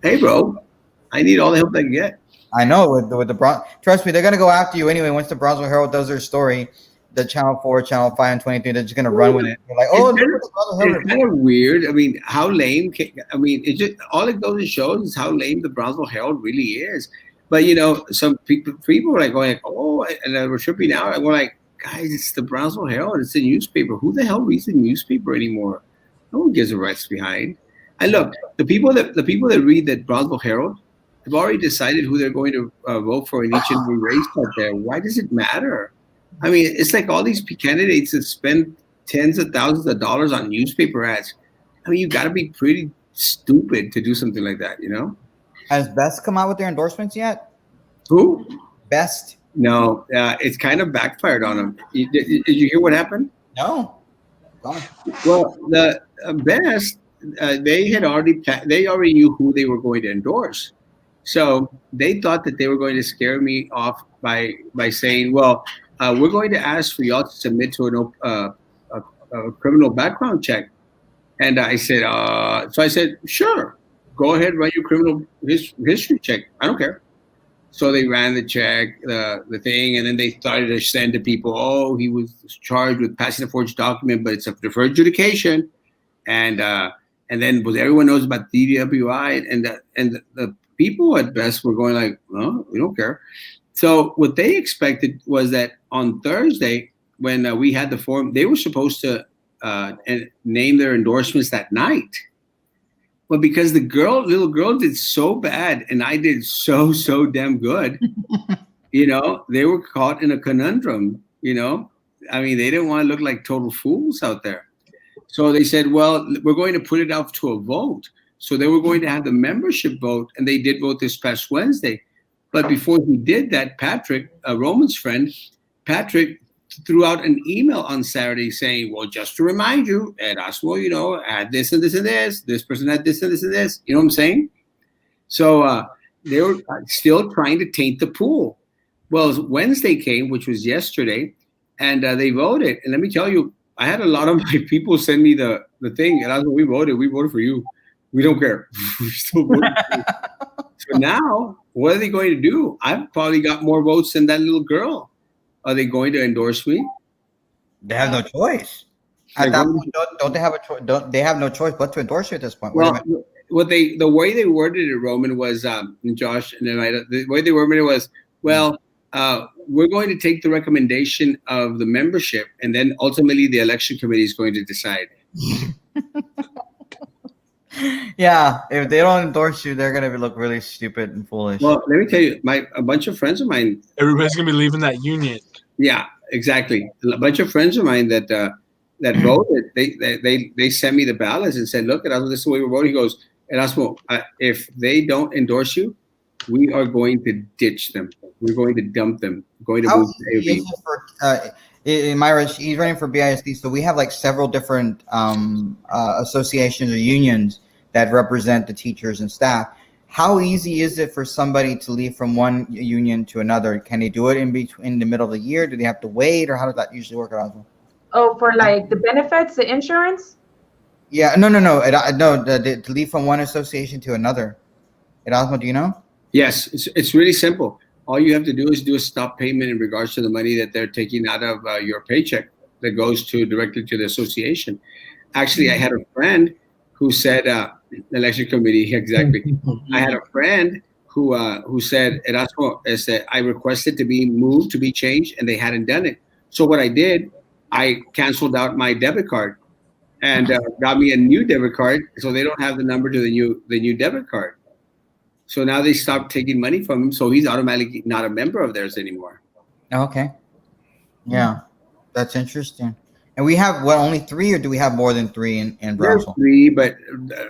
Hey, bro, I need all the help I can get. I know with the trust me, they're gonna go after you anyway. Once the Brownsville Herald does their story, the Channel 4, Channel 5, and 23, they're just gonna run with it. They're like, oh, it's kind of weird. I mean, how lame? It just all it goes and shows is how lame the Brownsville Herald really is. But some people are like going, oh, and we're tripping out. And we're like, guys, it's the Brownsville Herald. It's a newspaper. Who the hell reads the newspaper anymore? No one gives a rat's behind. And look, the people that read the Brownsville Herald have already decided who they're going to vote for in each and every race out there. Why does it matter? I mean, it's like all these candidates that spend tens of thousands of dollars on newspaper ads. I mean, you got to be pretty stupid to do something like that, Has Best come out with their endorsements yet? Who? Best. No, it's kind of backfired on them. Did you hear what happened? No. Well, the Best, they already knew who they were going to endorse. So they thought that they were going to scare me off by saying, well, we're going to ask for y'all to submit to a criminal background check. And I said, sure, go ahead, run your criminal history check. I don't care. So they ran the check, the thing, and then they started to send to people, oh, he was charged with passing a forged document, but it's a deferred adjudication. And then everyone knows about DWI, and the people at Best were going like, oh, we don't care. So what they expected was that on Thursday, when we had the forum, they were supposed to name their endorsements that night. But because the little girl did so bad and I did so damn good, they were caught in a conundrum, I mean, they didn't want to look like total fools out there. So they said, well, we're going to put it out to a vote. So they were going to have the membership vote, and they did vote this past Wednesday. But before he did that, Patrick, Roman's friend, Patrick threw out an email on Saturday saying, well, just to remind you, Erasmo, had this and this and this person had this and this and this. You know what I'm saying? So they were still trying to taint the pool. Well, Wednesday came, which was yesterday, and they voted. And let me tell you, I had a lot of my people send me the thing, and we voted for you. We don't care. We still voted for you. So now, what are they going to do? I've probably got more votes than that little girl. Are they going to endorse me? They have no choice. At that point, don't they have a choice? They have no choice but to endorse you at this point. Well, the way they worded it, Roman, was and Josh and then the way they worded it was, well, we're going to take the recommendation of the membership, and then ultimately the election committee is going to decide. Yeah, if they don't endorse you, they're gonna look really stupid and foolish. Well, let me tell you, a bunch of friends of mine. Everybody's gonna be leaving that union. Yeah, exactly. A bunch of friends of mine that voted, they sent me the ballots and said, "Look, Erasmo, this is the way we're voting." He goes, "Erasmo, if they don't endorse you, we are going to ditch them. We're going to dump them. We're going to move to AOB." In Myra, he's running for BISD, so we have like several different associations or unions that represent the teachers and staff. how easy is it for somebody to leave from one union to another? Can they do it in the middle of the year? Do they have to wait, or how does that usually work out? Oh, for like the benefits, the insurance? Yeah, no. To leave from one association to another. Erasmo, do you know? Yes, it's really simple. All you have to do is do a stop payment in regards to the money that they're taking out of your paycheck that goes directly to the association. Actually, I had a friend who said, election committee, exactly. I had a friend who said, Erasmo, I requested to be moved, to be changed, and they hadn't done it. So what I did, I canceled out my debit card and got me a new debit card, so they don't have the number to the new debit card. So now they stopped taking money from him, so he's automatically not a member of theirs anymore. Okay. Yeah, that's interesting. And we have only 3, or do we have more than 3 in Brownsville? 3, but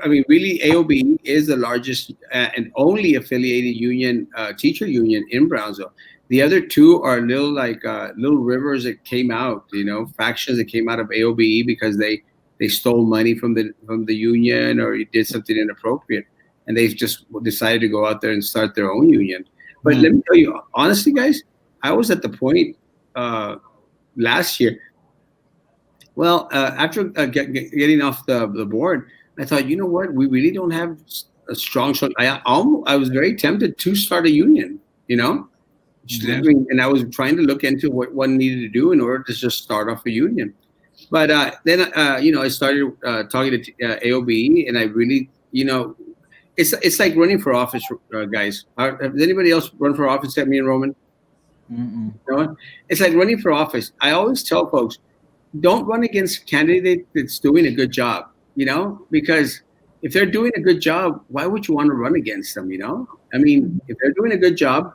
I mean, really, AOBE is the largest and only affiliated union, teacher union in Brownsville. The other 2 are little rivers that came out, factions that came out of AOBE because they stole money from the union or did something inappropriate, and they've just decided to go out there and start their own union. But let me tell you, honestly, guys, I was at the point last year. Well, after getting off the board, I thought, you know what? We really don't have a strong. I was very tempted to start a union, and I was trying to look into what one needed to do in order to just start off a union. But then, I started talking to AOBE, and I really, it's like running for office, guys. Has anybody else run for office except me and Roman? No? It's like running for office. I always tell folks, don't run against a candidate that's doing a good job, because if they're doing a good job, why would you want to run against them, I mean, if they're doing a good job,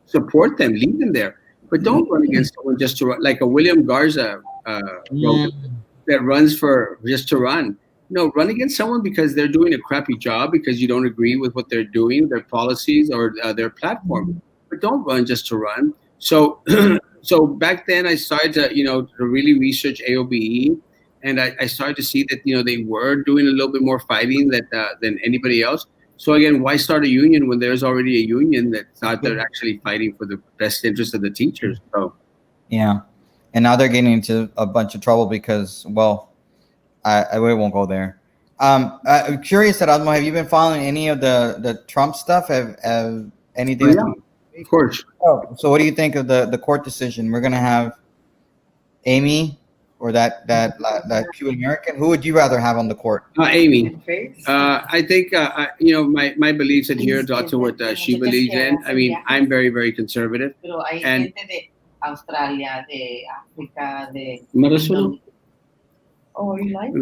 support them, leave them there. But don't run against someone just to run, like a William Garza that runs for just to run. No, run against someone because they're doing a crappy job, because you don't agree with what they're doing, their policies or their platform. But don't run just to run. So so back then I started to really research AOBE, and I started to see that they were doing a little bit more fighting than anybody else. So again, why start a union when there's already a union that's out there actually fighting for the best interest of the teachers? So yeah, and now they're getting into a bunch of trouble because, well, I really won't go there. I'm curious, Erasmo, have you been following any of the Trump stuff? Have anything? Yeah. Of course. Oh, so what do you think of the court decision? We're gonna have Amy or that Cuban American. Who would you rather have on the court? Amy. I think my beliefs adhere to what she believes in. I mean, I'm very, very conservative. And Australia, de África, de. Oh, you like?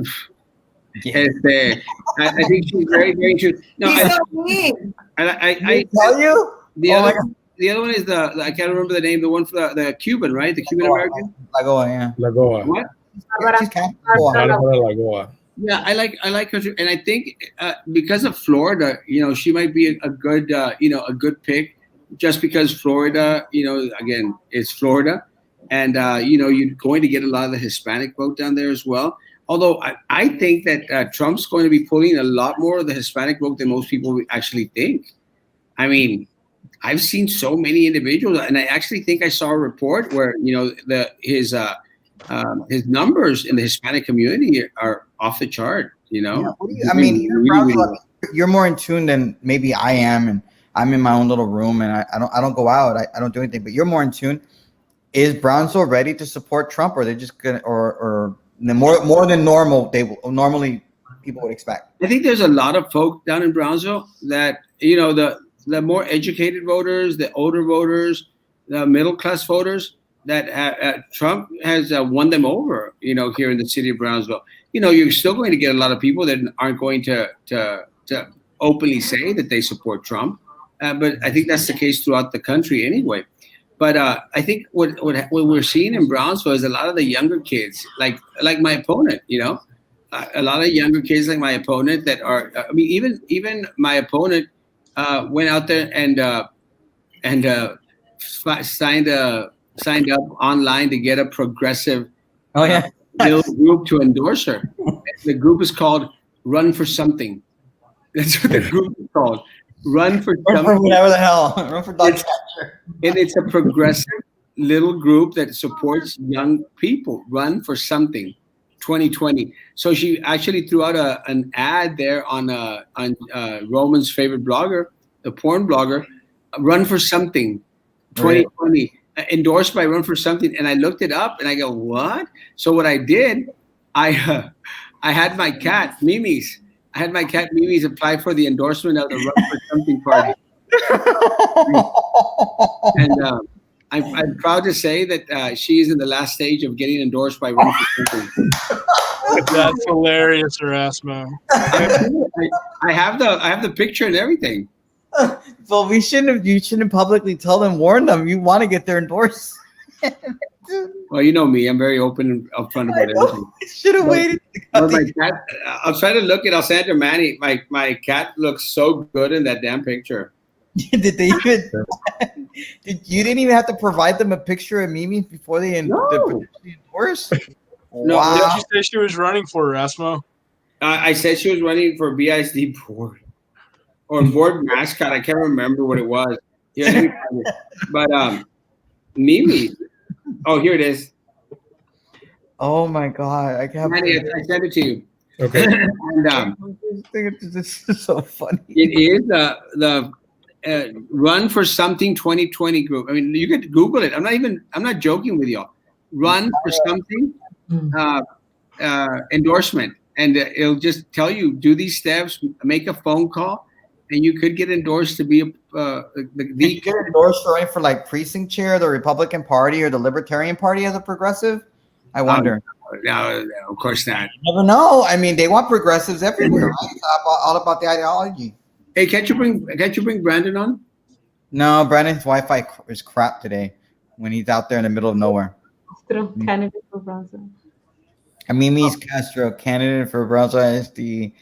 I think she's very, very true. No, I tell you the other one is I can't remember the name. The one for the Cuban, right? The Cuban American. Lagoa, yeah. Lagoa. What? Lagoa. Yeah, I like her too, and I think because of Florida, she might be a good, a good pick, just because Florida, again, it's Florida, and you're going to get a lot of the Hispanic vote down there as well. Although I think that Trump's going to be pulling a lot more of the Hispanic vote than most people actually think. I mean, I've seen so many individuals, and I actually think I saw a report where his numbers in the Hispanic community are off the chart. Yeah, I mean, you're more in tune than maybe I am, and I'm in my own little room, and I don't go out. I don't do anything. But you're more in tune. Is Brownsville ready to support Trump, or are they just gonna, or more than normal? Normally people would expect. I think there's a lot of folk down in Brownsville that the more educated voters, the older voters, the middle class voters, that Trump has won them over, here in the city of Brownsville. You're still going to get a lot of people that aren't going to openly say that they support Trump. But I think that's the case throughout the country anyway. But I think what we're seeing in Brownsville is a lot of the younger kids, like my opponent, a lot of younger kids like my opponent that are, I mean, even my opponent went out there and signed up online to get a progressive little group to endorse her. The group is called Run for Something. That's what the group is called. Run for Run for something. whatever the hell. Run for dog catcher. And it's a progressive little group that supports young people. Run for something. 2020. So she actually threw out an ad there on Roman's favorite blogger, the porn blogger. Run for something. 2020. Endorsed by Run for Something. And I looked it up and I go, what? So what I did, I had my cat, Mimi's. I had my cat, Mimi's, apply for the endorsement of the Run for Something party. And I'm proud to say that she is in the last stage of getting endorsed by Run for Something. That's hilarious, Erasmo. I have the picture and everything. Well, you shouldn't publicly warn them. You want to get their endorsement. Well, you know me. I'm very open and upfront about everything. Should have waited. But my cat, I'll try to look at. I'll send it to Manny. My cat looks so good in that damn picture. Did they even? You didn't even have to provide them a picture of Mimi before they endorse? No, What Wow. did you say she was running for, Erasmo? I said she was running for BISD board or board mascot. I can't remember what it was. Yeah, but Mimi. Oh, here it is. Oh my God! I can't. Manny, I sent it to you. Okay. And This is so funny. it is the Run for Something 2020 group. I mean, you could Google it. I'm not joking with y'all. Run for Something endorsement, and it'll just tell you do these steps, make a phone call, and you could get endorsed to be Did you get endorsed for running for like precinct chair, the Republican Party or the Libertarian Party as a progressive? I wonder. No, of course not. You never know. I mean, they want progressives everywhere. Right? It's all about the ideology. Hey, can't you bring Brandon on? No, Brandon's Wi-Fi is crap today when he's out there in the middle of nowhere. Candidate for Bronson. Mimi's Castro, candidate for Bronson, is the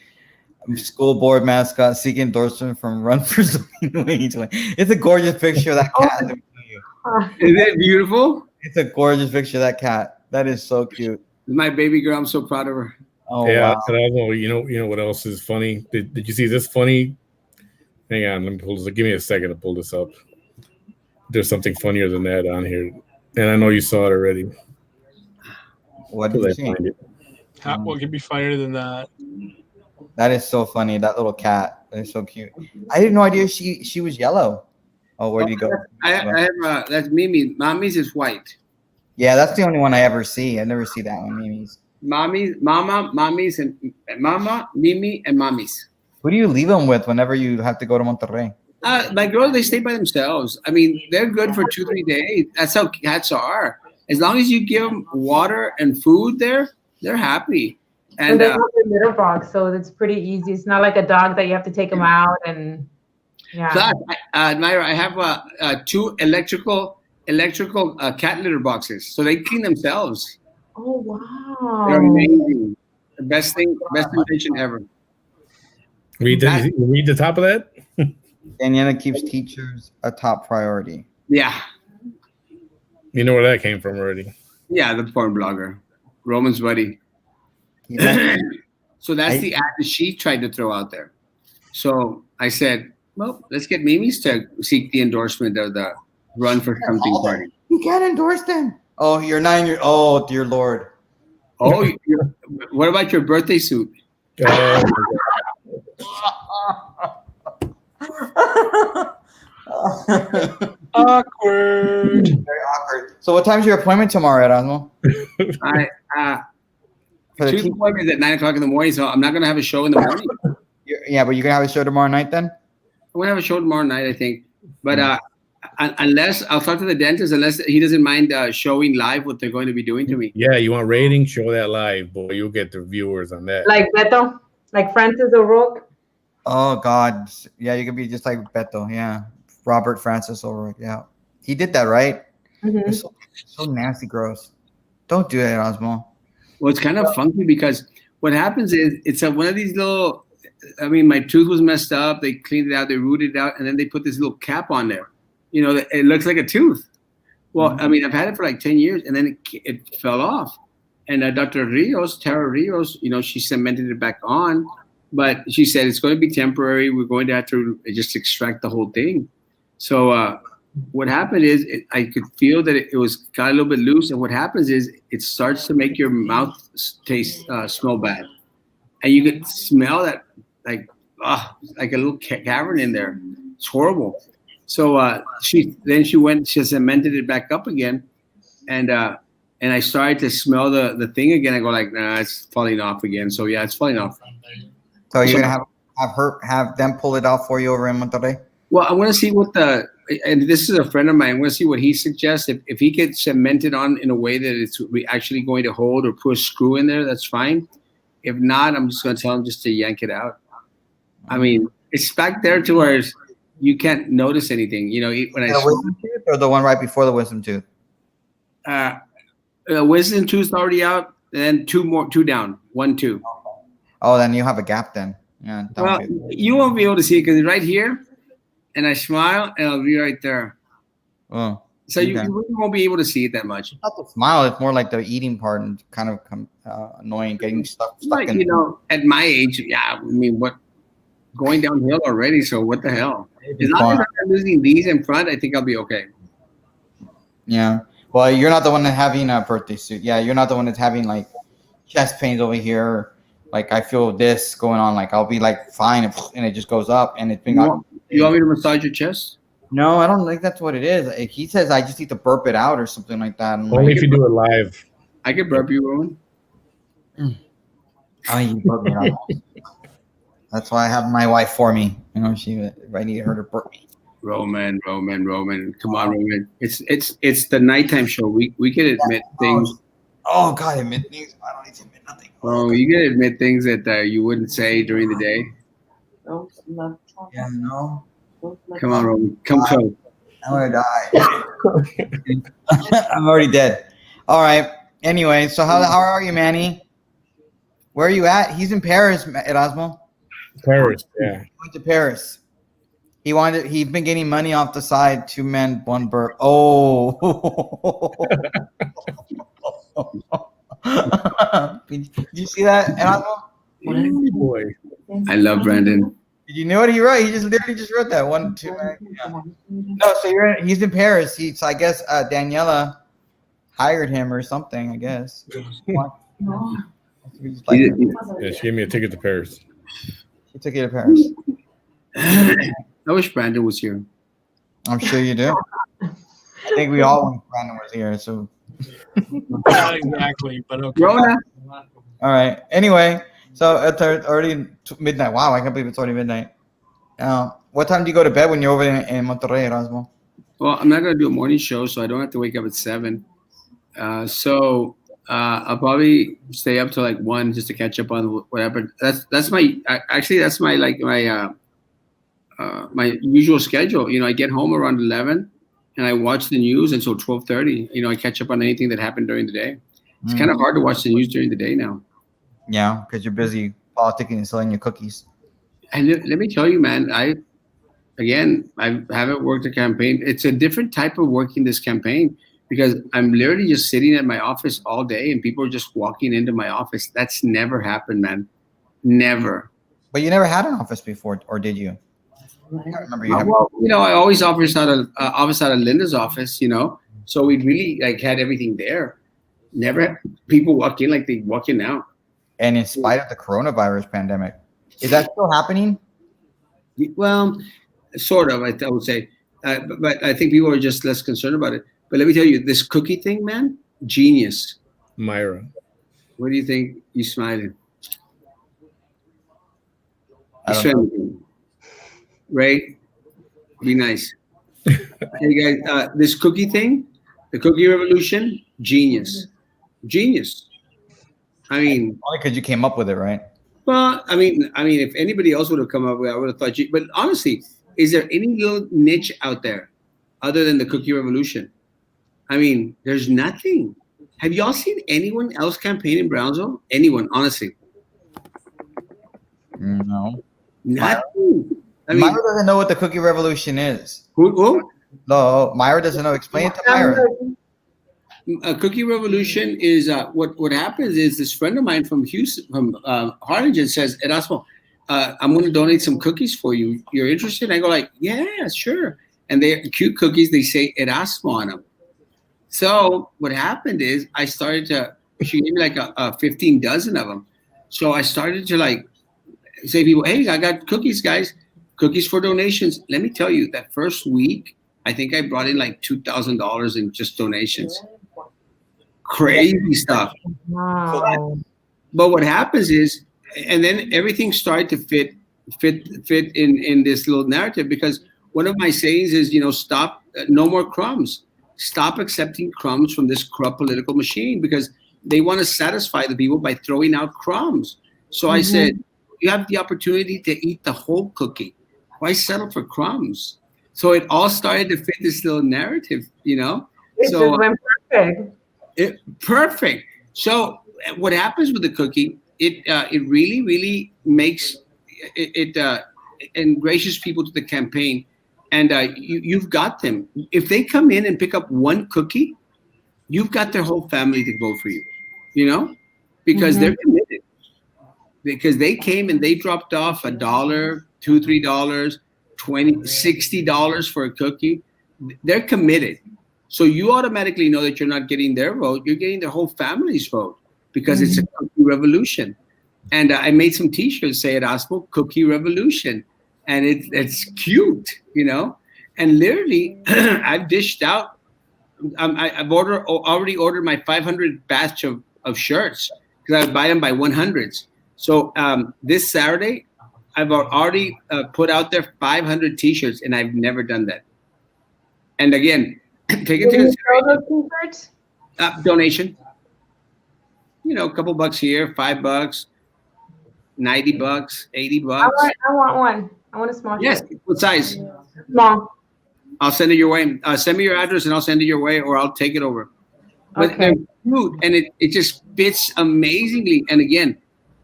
school board mascot seeking endorsement from Run for Something 2020. It's a gorgeous picture of that cat. Let me tell you. Is it beautiful? It's a gorgeous picture of that cat. That is so cute. My baby girl, I'm so proud of her. Oh Yeah, wow. you know what else is funny? Did you see this funny? Hang on, let me pull this. Give me a second to pull this up. There's something funnier than that on here, and I know you saw it already. What did you see? What could be funnier than that? That is so funny. That little cat. That is so cute. I had no idea she was yellow. Oh, where did you go? I have that's Mimi. Mommy's is white. Yeah, that's the only one I ever see. I never see that one. Mimi's. Mommy's, and Mama, Mimi, and Mommy's. Who do you leave them with whenever you have to go to Monterrey? My girls, they stay by themselves. I mean, they're good for 2-3 days. That's how cats are. As long as you give them water and food there, they're happy. And they have a litter box, so it's pretty easy. It's not like a dog that you have to take them out and yeah. Plus, Naira, I have 2 electrical cat litter boxes, so they clean themselves. Oh wow! They're amazing. The best invention ever. Read the top of that. Daniela keeps teachers a top priority. Yeah. You know where that came from already. Yeah, the porn blogger, Roman's buddy. So that's the ad that she tried to throw out there. So I said, well, let's get Mimi's to seek the endorsement of the Run for Something party. You can't endorse them. Oh, you're 9 years. Oh, dear Lord. Oh, what about your birthday suit? Awkward. Very awkward. So, what time's your appointment tomorrow, Erasmo? For the 2 appointments at 9 o'clock in the morning, so I'm not going to have a show in the morning. Yeah, but you're gonna have a show tomorrow night then? I'm going to have a show tomorrow night, I think. But unless I'll talk to the dentist, unless he doesn't mind showing live what they're going to be doing to me. Yeah, you want ratings? Show that live, boy. You'll get the viewers on that. Like Beto, like Francis O'Rourke. Oh God, yeah, you could be just like Beto, yeah, Robert Francis O'Rourke, yeah, he did that, right? Mm-hmm. It's so nasty, gross. Don't do that, Osmo. Well, it's kind of funky because what happens is it's one of these little. I mean, my tooth was messed up. They cleaned it out, they rooted it out, and then they put this little cap on there. You know, it looks like a tooth. Well, I mean, I've had it for like 10 years, and then it fell off. And Dr. Tara Rios, you know, she cemented it back on. but she said it's going to be temporary. We're going to have to just extract the whole thing. So what happened is I could feel that it was got a little bit loose, and what happens is it starts to make your mouth smell bad, and you could smell that like a little cavern in there. It's horrible. So she cemented it back up again, and I started to smell the thing again. I go like, nah, it's falling off again. So yeah, it's falling off. So you're gonna have them pull it off for you over in Monterrey? Well, I want to see and this is a friend of mine. I want to see what he suggests. If he gets cemented on in a way that it's actually going to hold or put a screw in there, that's fine. If not, I'm just going to tell him just to yank it out. I mean, it's back there to where you can't notice anything. You know, when the wisdom tooth or the one right before the wisdom tooth? Wisdom tooth's already out, and then two down, 1, 2. Oh, then you have a gap then. Yeah. Well, you won't be able to see it because it's right here, and I smile, and I'll be right there. Oh. So you really won't be able to see it that much. It's not the smile; it's more like the eating part and kind of annoying, getting stuck like, in. You know, at my age, yeah. I mean, what going downhill already? So what the hell? As long as I'm losing these in front, I think I'll be okay. Yeah. Well, you're not the one that's having a birthday suit. Yeah, you're not the one that's having like chest pains over here. Like I feel this going on. Like I'll be like fine, and it just goes up, and it's been. You want me to massage your chest? No, I don't think that's what it is. He says I just need to burp it out or something like that. Only if you do it live. I can burp you, Rowan. Oh, you burp me out. That's why I have my wife for me. You know, I need her to burp me. Roman. Come on, Roman. It's the nighttime show. We can admit things. Oh God, admit things. I don't need to admit nothing. Oh, you can admit things that you wouldn't say during the day. Yeah, no. Come on, Roman. Come close. I'm gonna die. I'm already dead. All right. Anyway, so how are you, Manny? Where are you at? He's in Paris, Erasmo. Paris, yeah. He went to Paris. He's been getting money off the side. 2 men, 1 burp. Oh. Did you see that, Erasmo? Boy. I love Brandon. Did you know what he wrote? He literally just wrote that 1, 2. Yeah. No, so he's in Paris. So I guess Daniela hired him or something. I guess. Yeah, she gave me a ticket to Paris. She took you to Paris. I wish Brandon was here. I'm sure you do. I think we all wish Brandon was here. So. Not exactly, but okay. Rona. All right. Anyway. So it's already midnight. Wow, I can't believe it's already midnight. What time do you go to bed when you're over in Monterrey, Erasmo? Well, I'm not going to do a morning show, so I don't have to wake up at 7. So I'll probably stay up till like 1 just to catch up on whatever. That's my my usual schedule. You know, I get home around 11, and I watch the news until 12:30. You know, I catch up on anything that happened during the day. It's kind of hard to watch the news during the day now. Yeah, because you're busy politicking and selling your cookies. And let me tell you, man, I haven't worked a campaign. It's a different type of working this campaign because I'm literally just sitting at my office all day and people are just walking into my office. That's never happened, man. Never. But you never had an office before, or did you? I can't remember you. Well, you know, I always office out of Linda's office, you know. So we really like had everything there. Never had people walk in like they walk in now. And in spite of the coronavirus pandemic, is that still happening? Well, sort of, I would say. But I think people are just less concerned about it. But let me tell you, this cookie thing, man, genius. Myra. What do you think? You smiling? Right? Be nice. Hey guys, this cookie thing, the cookie revolution, genius. Genius. I mean, only because you came up with it, right? Well, I mean, if anybody else would have come up with it, I would have thought. But honestly, is there any little niche out there other than the cookie revolution? I mean, there's nothing. Have y'all seen anyone else campaign in Brownsville? Anyone, honestly? No. Nothing. I mean, Myra doesn't know what the cookie revolution is. Who? No, Myra doesn't know. Explain it to Myra. A cookie revolution is what happens is this friend of mine from Houston, from Harlingen, says, Erasmo, I'm going to donate some cookies for you. You're interested? I go like, yeah, sure. And they're cute cookies. They say Erasmo on them. So what happened is I started to, she gave me like a 15 dozen of them. So I started to like say to people, hey, I got cookies, guys, cookies for donations. Let me tell you, that first week, I think I brought in like $2,000 in just donations. Crazy stuff. Wow. But what happens is, and then everything started to fit in this little narrative, because one of my sayings is, stop, no more crumbs. Stop accepting crumbs from this corrupt political machine, because they want to satisfy the people by throwing out crumbs. So I said, you have the opportunity to eat the whole cookie. Why settle for crumbs? So it all started to fit this little narrative, It So just went perfect. perfect. So what happens with the cookie? It really makes it ingratiates people to the campaign, and you've got them. If they come in and pick up one cookie, you've got their whole family to vote for you. Because they're committed. Because they came and they dropped off $1, $2, $3, $20, $60 for a cookie. They're committed. So you automatically know that you're not getting their vote, you're getting their whole family's vote, because it's a cookie revolution. And I made some T-shirts say Erasmo Cookie Revolution, and it's cute, And literally, I've dished out. I've already ordered my 500 batch of shirts, because I buy them by 100s. So this Saturday, I've already put out there 500 T-shirts, and I've never done that. And again, take it to consideration. Donation. A couple bucks here, $5, $90, $80. I want one. I want a small. Yes. What size? Small. I'll send it your way. Send me your address and I'll send it your way, or I'll take it over. But they're cute, and it just fits amazingly. And again,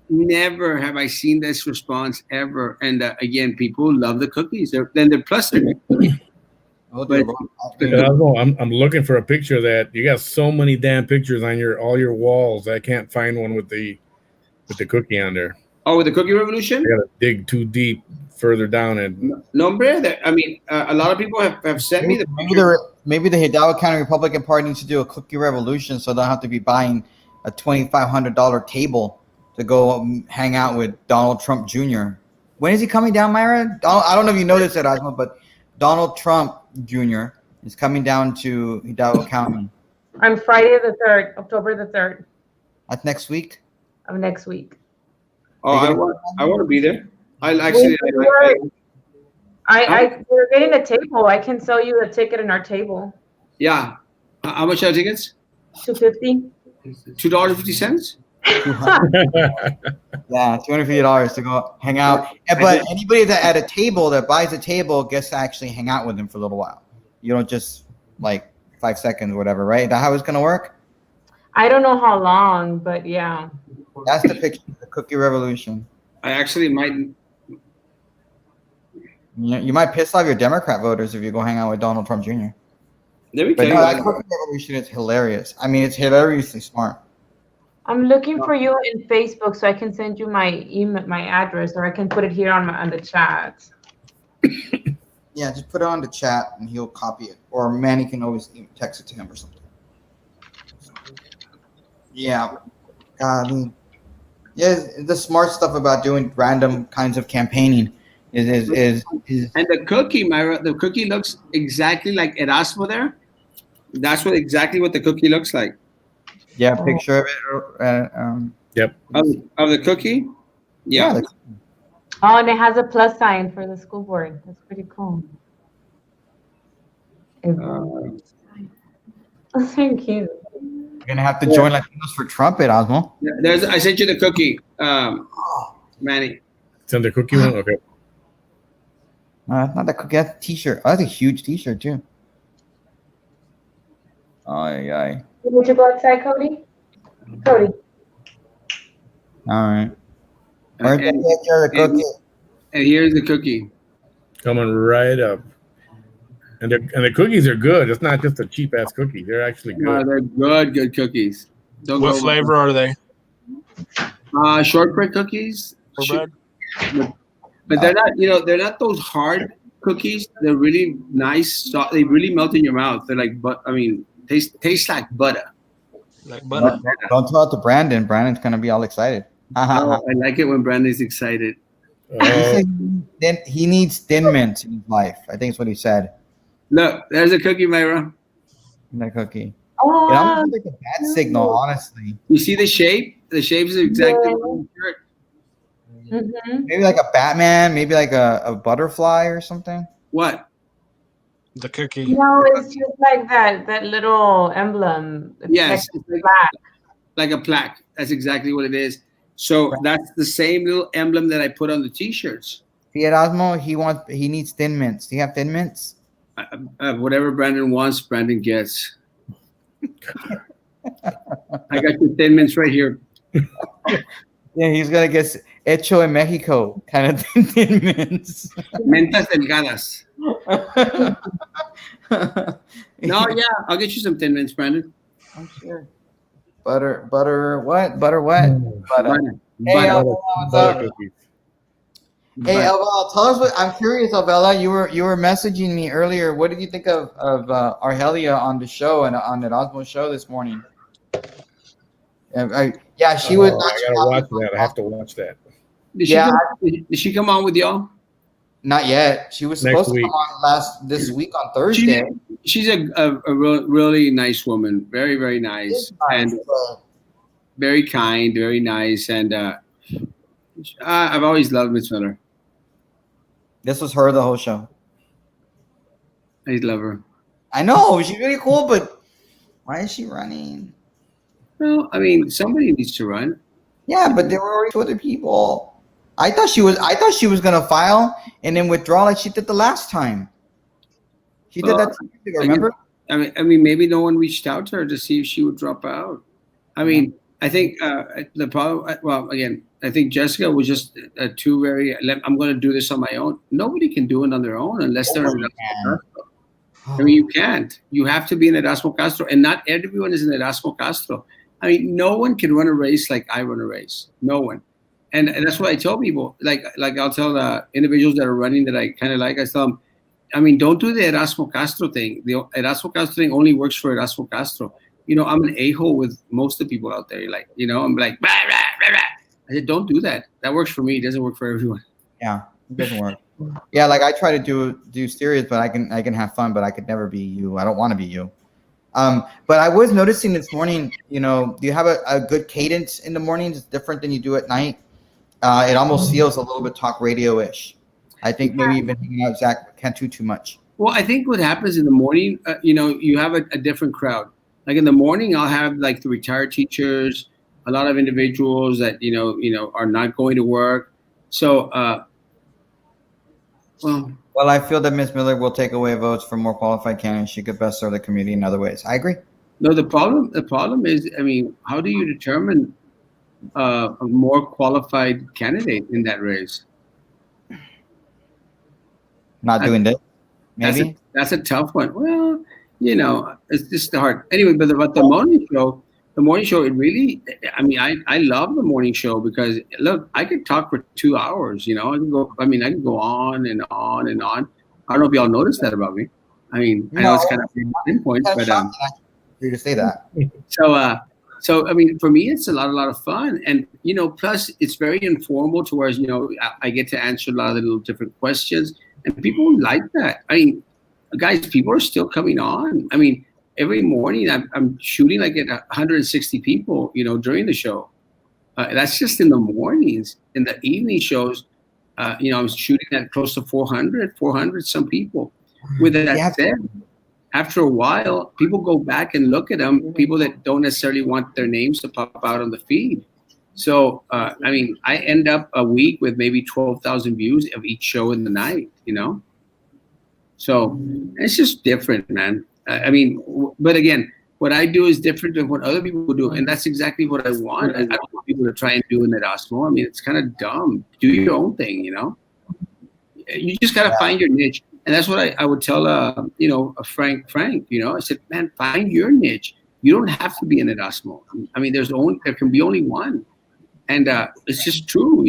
never have I seen this response ever. And again, people love the cookies. They're plus. I'm looking for a picture of that. You got so many damn pictures on all your walls. I can't find one with the cookie on there. Oh, with the cookie revolution? I gotta dig too deep further down. And no, I mean, a lot of people have sent me the maybe the Hidalgo County Republican Party needs to do a cookie revolution, so they don't have to be buying a $2,500 table to go hang out with Donald Trump Jr. When is he coming down, Myra? I don't know if you know this, Erasmo, but Donald Trump Jr. is coming down to Hidalgo County on Friday the 3rd, October the 3rd. That's next week? Of next week. Oh, I want to be there. We're getting a table. I can sell you a ticket in our table. Yeah. How much are tickets? $2.50. $2.50? Yeah, $250 to go hang out. But anybody that at a table that buys a table gets to actually hang out with them for a little while. You don't just like 5 seconds or whatever, right? Is that how it's gonna work? I don't know how long, but yeah. That's the picture of the cookie revolution. I actually might. You might piss off your Democrat voters if you go hang out with Donald Trump Jr. There we go. go. That cookie revolution is hilarious. I mean, it's hilariously smart. I'm looking for you in Facebook so I can send you my email, my address, or I can put it here on the chat. Yeah, just put it on the chat and he'll copy it. Or Manny can always text it to him or something. Yeah. The smart stuff about doing random kinds of campaigning is and the cookie, Myra, the cookie looks exactly like Erasmo there. That's exactly what the cookie looks like. Yeah, picture of it. Yep. Of the cookie? Yeah. Oh, and it has a plus sign for the school board. That's pretty cool. Thank you. You're gonna have to join Latinos for Trump, Osmo. I sent you the cookie, Manny. Send the cookie one? Okay. No, that's not the cookie. That's a T-shirt. Oh, that's a huge T-shirt too. Aye. Would you go outside, Cody? Cody. All right. Where's the picture of the cookie? And here's the cookie. Coming right up. And the cookies are good. It's not just a cheap ass cookie. They're actually good. No, they're good What flavor are they? Shortbread cookies. but they're not. They're not those hard cookies. They're really nice. They really melt in your mouth. They're like, taste like butter. Like butter. Don't tell it to Brandon. Brandon's gonna be all excited. I like it when Brandon's excited. He needs Thin Mints in his life. I think that's what he said. Look, there's a cookie, Myra. That cookie. Oh, It almost like a bad signal, honestly. You see the shape? The shape is exactly what Maybe like a Batman, maybe like a butterfly or something. What? The cookie. No, it's just like that little emblem. It's Yes, like a plaque. That's exactly what it is. So that's the same little emblem that I put on the T-shirts. See, Erasmo, he needs Thin Mints. Do you have Thin Mints? Whatever Brandon wants, Brandon gets. I got your Thin Mints right here. Yeah, he's gonna get hecho en Mexico kind of Thin Mints. Mentas delgadas. No, yeah, I'll get you some Thin Mints, Brandon. I'm sure. Butter, what? Butter what? Butter. Hey, Elvela, what's up? Hey, Elvela, tell us what. I'm curious, Elvela. You were messaging me earlier. What did you think of Argelia on the show and on the Erasmo show this morning? Yeah, she was. I gotta watch that. I have to watch that. Did she come on with y'all? Not yet. She was supposed to come on this week on Thursday. She's a really nice woman. Very, very nice. And very kind, very nice. And I've always loved Miss Miller. This was her the whole show. I love her. I know. She's really cool, but why is she running? Well, I mean, somebody needs to run. Yeah, but there were already two other people. I thought she was gonna file and then withdraw like she did the last time. She did that 2 years ago, remember? I mean, maybe no one reached out to her to see if she would drop out. I mean, I think the problem. Well, again, I think Jessica was just too very. I'm going to do this on my own. Nobody can do it on their own unless they're. I mean, you can't. You have to be an Erasmo Castro, and not everyone is an Erasmo Castro. I mean, no one can run a race like I run a race. No one. And that's what I tell people. Like I'll tell the individuals that are running that I kind of like. I tell them, I mean, don't do the Erasmo Castro thing. The Erasmo Castro thing only works for Erasmo Castro. I'm an a-hole with most of the people out there. Like, I'm like, rah, rah, rah, rah. I said, don't do that. That works for me. It doesn't work for everyone. Yeah, it doesn't work. Yeah, like I try to do serious, but I can have fun, but I could never be you. I don't want to be you. But I was noticing this morning, do you have a good cadence in the mornings? It's different than you do at night. It almost feels a little bit talk radio-ish. I think maybe you've been hanging out Zach Cantu too much. Well, I think what happens in the morning, you have a different crowd. Like in the morning, I'll have like the retired teachers, a lot of individuals that are not going to work. So, well, I feel that Ms. Miller will take away votes from more qualified candidates. She could best serve the community in other ways. I agree. No, the problem is, I mean, how do you determine a more qualified candidate in that race? Not doing this, maybe? That's a tough one. Well, it's just hard. Anyway, but the morning show, it really, I mean, I love the morning show because, look, I could talk for 2 hours, I can go on and on and on. I don't know if y'all noticed that about me. I mean, I know it's kind of pinpoint, but for you to say that. So I mean, for me, it's a lot of fun, and plus it's very informal. To where I get to answer a lot of the little different questions, and people like that. I mean, guys, people are still coming on. I mean, every morning I'm shooting like at 160 people, during the show. That's just in the mornings. In the evening shows, I'm shooting at close to 400 some people. With that said, after a while, people go back and look at them, people that don't necessarily want their names to pop out on the feed. So, I mean, I end up a week with maybe 12,000 views of each show in the night, So it's just different, man. I mean, but again, what I do is different than what other people do. And that's exactly what I want. I don't want people to try and do in Erasmo. I mean, it's kind of dumb. Do your own thing, You just got to find your niche. And that's what I would tell, Frank. I said, man, find your niche. You don't have to be an Erasmo. I mean, there can be only one, and it's just true.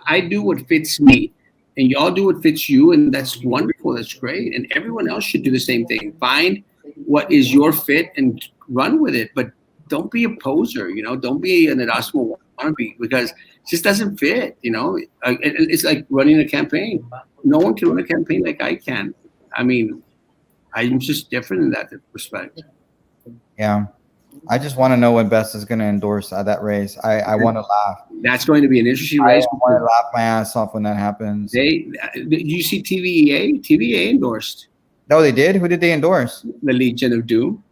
I do what fits me, and y'all do what fits you, and that's wonderful. That's great, and everyone else should do the same thing. Find what is your fit and run with it, but don't be a poser. Don't be an Erasmo wannabe, because it just doesn't fit. It's like running a campaign. No one can run a campaign like I can. I mean, I'm just different in that respect. Yeah. I just want to know when Best is going to endorse that race. I want to laugh. That's going to be an interesting race. I want to laugh my ass off when that happens. Did you see TVA? TVA endorsed. No, they did? Who did they endorse? The Legion of Doom.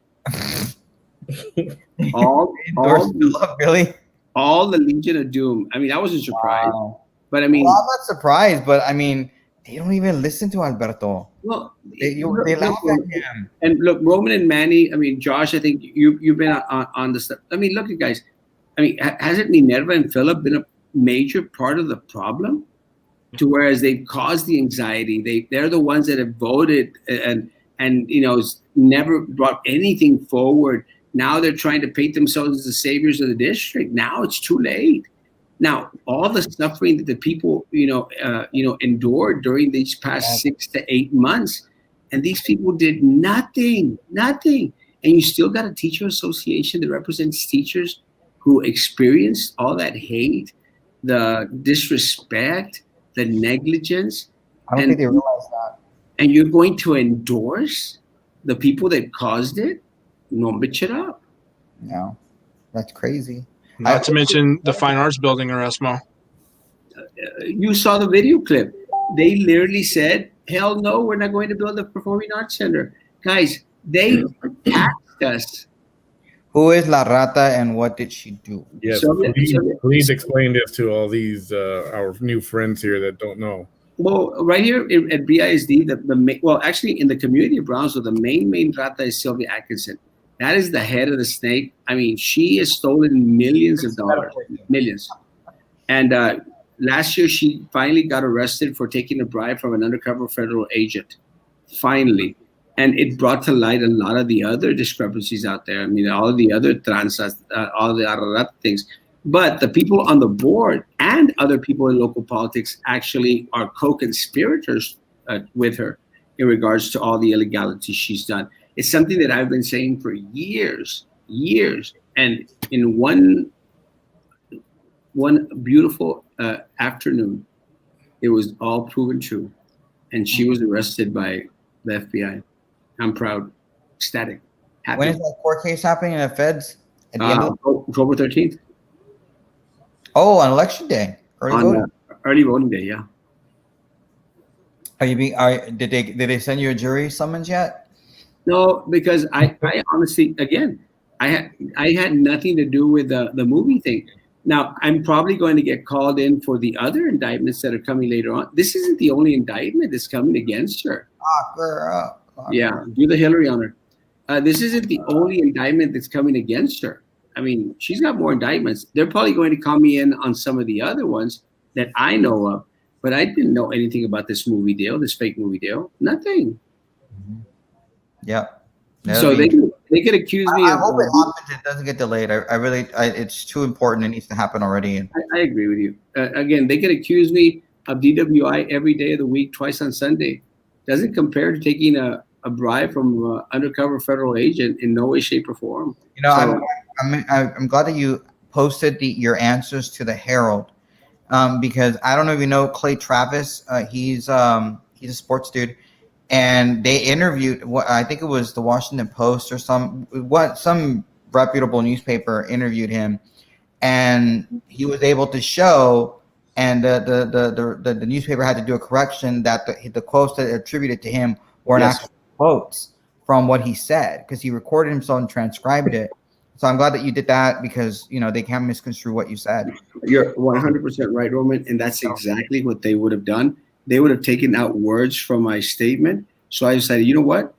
Really? All the Legion of Doom. I mean, I wasn't surprised. Wow. But I mean, well, I'm not surprised, but I mean, they don't even listen to Alberto. Well, they laugh at him. And look, Roman and Manny, I mean, Josh, I think you've been on the stuff. I mean, look, you guys, I mean, hasn't Minerva and Philip been a major part of the problem? To whereas they've caused the anxiety, they're the ones that have voted and never brought anything forward. Now they're trying to paint themselves as the saviors of the district. Now it's too late. Now all the suffering that the people endured during these past 6 to 8 months, and these people did nothing, and you still got a teacher association that represents teachers who experienced all that hate, the disrespect, the negligence. I don't think they realize that. And you're going to endorse the people that caused it? No, bitch it up. No, that's crazy. Not to mention the Fine Arts Building, Erasmo. You saw the video clip. They literally said, hell no, we're not going to build a performing arts center. Guys, they taxed us. Who is La Rata and what did she do? Yes, please explain this to all these our new friends here that don't know. Well, right here at BISD, actually in the community of Brownsville, the main Rata is Sylvia Atkinson. That is the head of the snake. I mean, she has stolen millions of dollars, millions. And last year, she finally got arrested for taking a bribe from an undercover federal agent. Finally. And it brought to light a lot of the other discrepancies out there. I mean, all of the other tranzas, all the other things. But the people on the board and other people in local politics actually are co-conspirators with her in regards to all the illegality she's done. It's something that I've been saying for years. And in one beautiful afternoon, it was all proven true. And she was arrested by the FBI. I'm proud, ecstatic, happy. When is that court case happening in the feds? At the end of October 13th. Oh, on election day, early voting day, yeah. Did they send you a jury summons yet? No, because I honestly, again, I had nothing to do with the movie thing. Now I'm probably going to get called in for the other indictments that are coming later on. This isn't the only indictment that's coming against her. Yeah, do the Hillary on her. This isn't the only indictment that's coming against her. I mean, she's got more indictments. They're probably going to call me in on some of the other ones that I know of, but I didn't know anything about this movie deal, this fake movie deal. Nothing. Yeah. So they could accuse me. I hope it doesn't get delayed. I really, it's too important. It needs to happen already. I agree with you. Again, they could accuse me of DWI every day of the week, twice on Sunday. Doesn't compare to taking a bribe from an undercover federal agent in no way, shape, or form. You know, so, I'm glad that you posted your answers to the Herald, because I don't know if you know Clay Travis. He's a sports dude, and they interviewed. I think it was the Washington Post or some reputable newspaper interviewed him, and he was able to show. And the newspaper had to do a correction that the quotes that attributed to him weren't actual quotes from what he said, because he recorded himself and transcribed it. So I'm glad that you did that, because they can't misconstrue what you said. You're 100% right, Roman, and that's exactly what they would have done. They would have taken out words from my statement. So I decided, you know what?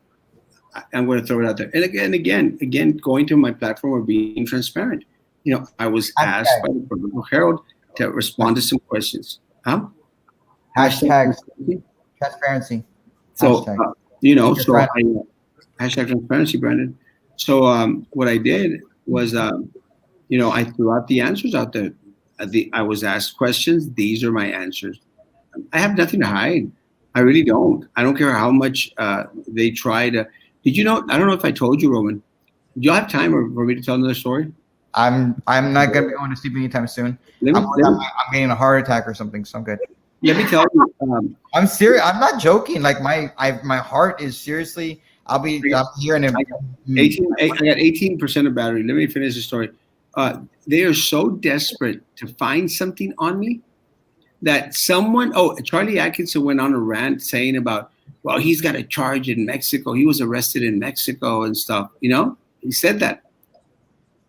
I'm going to throw it out there. And again, going to my platform or being transparent. I was asked by the Brooklyn Herald to respond to some questions. Huh? Hashtag transparency. So, hashtag transparency, Brandon. So what I did was, I threw out the answers out there. I was asked questions. These are my answers. I have nothing to hide. I really don't. I don't care how much they try to. Did you know? I don't know if I told you, Roman. Do you have time for me to tell another story? I'm not gonna be going to sleep anytime soon. I'm getting a heart attack or something, so I'm good. Let me tell you. I'm serious. I'm not joking. Like my heart is seriously. I'm here in 18. I got 18% of battery. Let me finish the story. They are so desperate to find something on me that someone. Oh, Charlie Atkinson went on a rant saying about, well, he's got a charge in Mexico. He was arrested in Mexico and stuff. You know, he said that.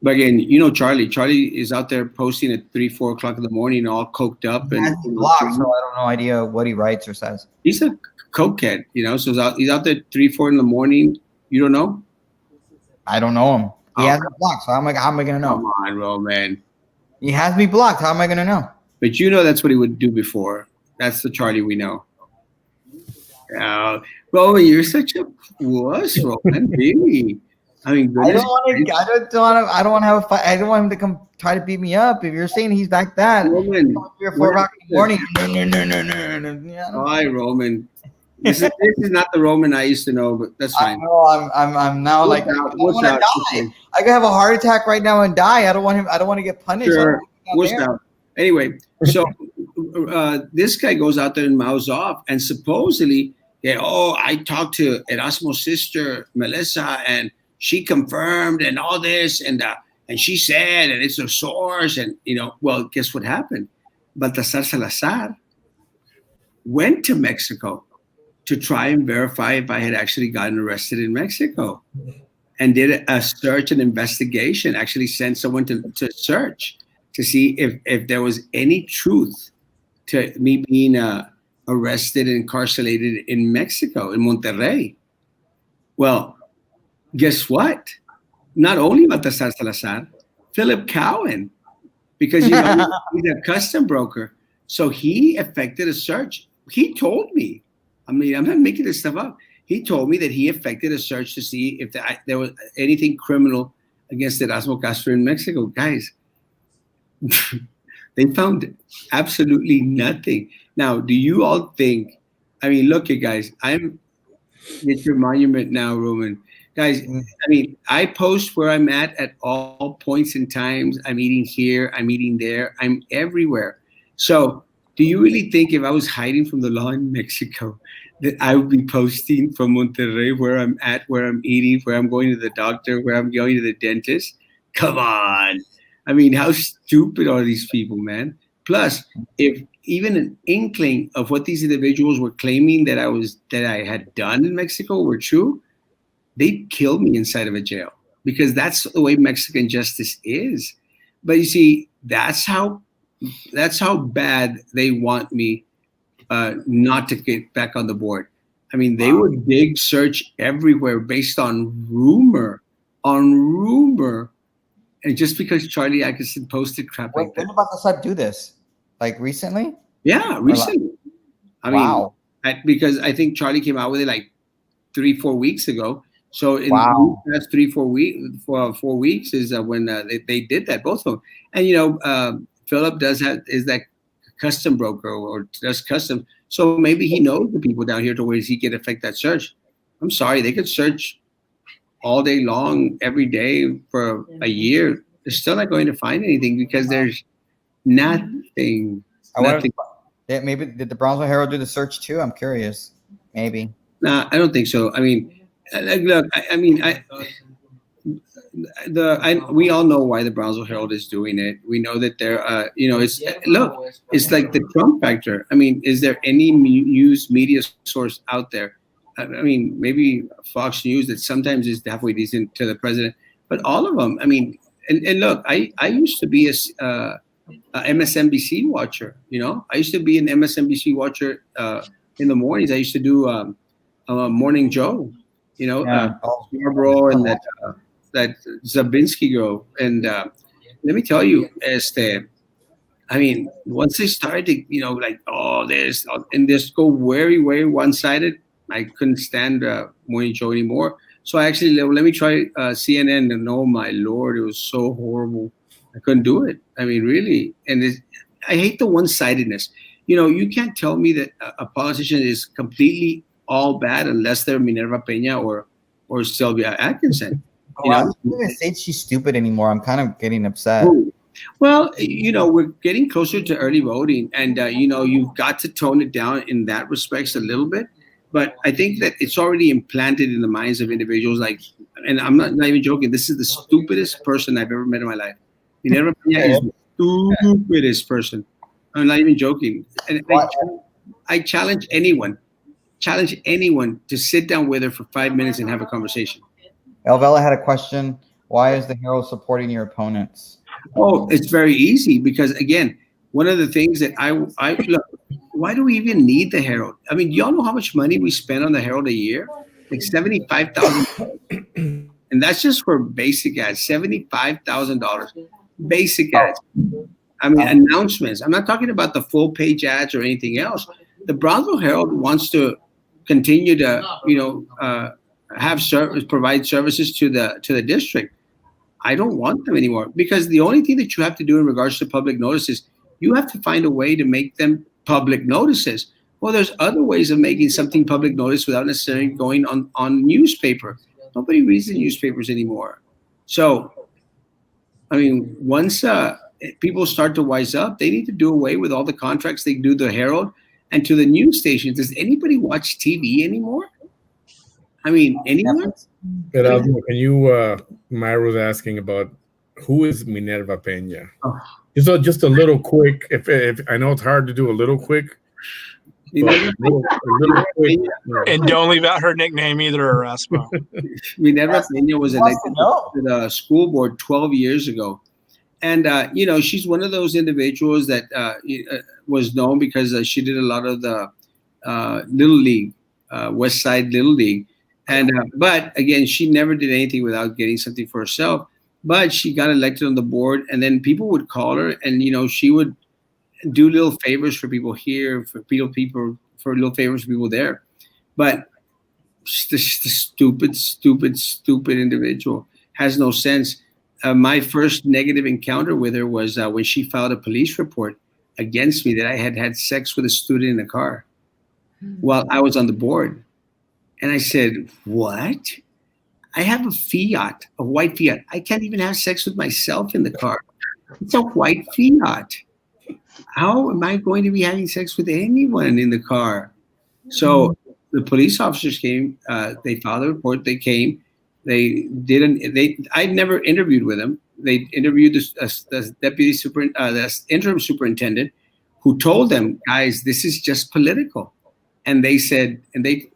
But again, you know, Charlie is out there posting at 3, 4 o'clock in the morning, all coked up and blocked. So I don't know idea what he writes or says. He's a cokehead, you know. So he's out there 3, 4 in the morning. You don't know? I don't know him. He has me blocked. So how am I gonna know? Come on, Roman. He has me blocked. How am I gonna know? But you know that's what he would do before. That's the Charlie we know. Roman, you're such a wuss, Roman. Really. I mean, I don't want to have a fight. I don't want him to come try to beat me up. If you're saying he's like that, Roman, 3 or 4 o'clock in the morning. No. Hi, Roman. This is not the Roman I used to know, but that's fine. I'm now like I want to die. I could have a heart attack right now and die. I don't want him. I don't want to get punished. Sure. What's down? Anyway, so this guy goes out there and mouths off, and supposedly, I talked to Erasmo's sister Melissa, and she confirmed and all this, and she said, and it's a source, and well, guess what happened? Baltasar Salazar went to Mexico to try and verify if I had actually gotten arrested in Mexico, and did a search and investigation. Actually sent someone to search to see if there was any truth to me being arrested and incarcerated in Mexico, in Monterrey. Well, guess what? Not only Baltasar Salazar, Philip Cowan, because he's a custom broker. So he effected a search. He told me, I mean, I'm not making this stuff up. He told me that he effected a search to see if there was anything criminal against Erasmo Castro in Mexico. Guys, they found absolutely nothing. Now, do you all think, I mean, look, you guys, I'm at your monument now, Roman. Guys, I mean, I post where I'm at all points in times. I'm eating here, I'm eating there, I'm everywhere. So do you really think if I was hiding from the law in Mexico that I would be posting from Monterrey where I'm at, where I'm eating, where I'm going to the doctor, where I'm going to the dentist? Come on. I mean, how stupid are these people, man? Plus, if even an inkling of what these individuals were claiming that I had done in Mexico were true, they'd kill me inside of a jail, because that's the way Mexican justice is. But you see, that's how bad they want me not to get back on the board. I mean, they would dig search everywhere based on rumor, and just because Charlie Atkinson posted crap like that. When about to do this? Like recently? Yeah, recently. I mean, because I think Charlie came out with it like 3-4 weeks ago. So in the past 4 weeks is when they did that, both of them. And Philip is that custom broker or does custom. So maybe he knows the people down here to where he can affect that search. I'm sorry, they could search all day long, every day for a year. They're still not going to find anything because there's nothing. Maybe did the Brownsville Herald do the search too? I'm curious. Maybe. Nah, I don't think so. I mean, look, we all know why the Brownsville Herald is doing it. We know that they're, it's like the Trump factor. I mean, is there any news media source out there? I mean, maybe Fox News that sometimes is halfway decent to the president, but all of them. I mean, and look, I used to be a MSNBC watcher. I used to be an MSNBC watcher in the mornings. I used to do Morning Joe. Scarborough and that Zabinski girl. And let me tell you, I mean, once they started to, this and just go very, very one-sided, I couldn't stand Morning Joe anymore. So I actually let me try CNN, and oh my Lord, it was so horrible. I couldn't do it. I mean, really. And I hate the one-sidedness. You can't tell me that a politician is completely all bad unless they're Minerva Peña or Sylvia Atkinson. I'm not going to say she's stupid anymore. I'm kind of getting upset. Well, we're getting closer to early voting, and you've got to tone it down in that respects a little bit. But I think that it's already implanted in the minds of individuals. And I'm not even joking. This is the stupidest person I've ever met in my life. Minerva Peña is the stupidest person. I'm not even joking. And I challenge anyone to sit down with her for 5 minutes and have a conversation. Elvela had a question. Why is the Herald supporting your opponents? Oh, it's very easy because, again, one of the things that I look, why do we even need the Herald? I mean, y'all know how much money we spend on the Herald a year? Like $75,000. And that's just for basic ads, $75,000. Basic ads. I mean, announcements. I'm not talking about the full page ads or anything else. The Brownsville Herald wants to continue to, provide services to the district. I don't want them anymore because the only thing that you have to do in regards to public notices, you have to find a way to make them public notices. Well, there's other ways of making something public notice without necessarily going on newspaper. Nobody reads the newspapers anymore. So, I mean, once people start to wise up, they need to do away with all the contracts they do the Herald and to the news stations. Does anybody watch TV anymore? I mean, anyone? Can you, Myra was asking about who is Minerva Peña? Oh. Just a little quick, if I know it's hard to do a little quick. And don't leave out her nickname either, Erasmo. Minerva Peña was elected to the school board 12 years ago. And, she's one of those individuals that was known because she did a lot of the Little League, West Side Little League. And but again, she never did anything without getting something for herself. But she got elected on the board, and then people would call her, and she would do little favors for people here, for little favors for people there. But she's the stupid individual. Has no sense. My first negative encounter with her was when she filed a police report against me that I had sex with a student in a car while I was on the board. And I said, what? I have a Fiat, a white Fiat. I can't even have sex with myself in the car. It's a white Fiat. How am I going to be having sex with anyone in the car? So the police officers came. They filed a report. They came. I never interviewed with them. They interviewed the deputy the interim superintendent, who told them, guys, this is just political. And they said,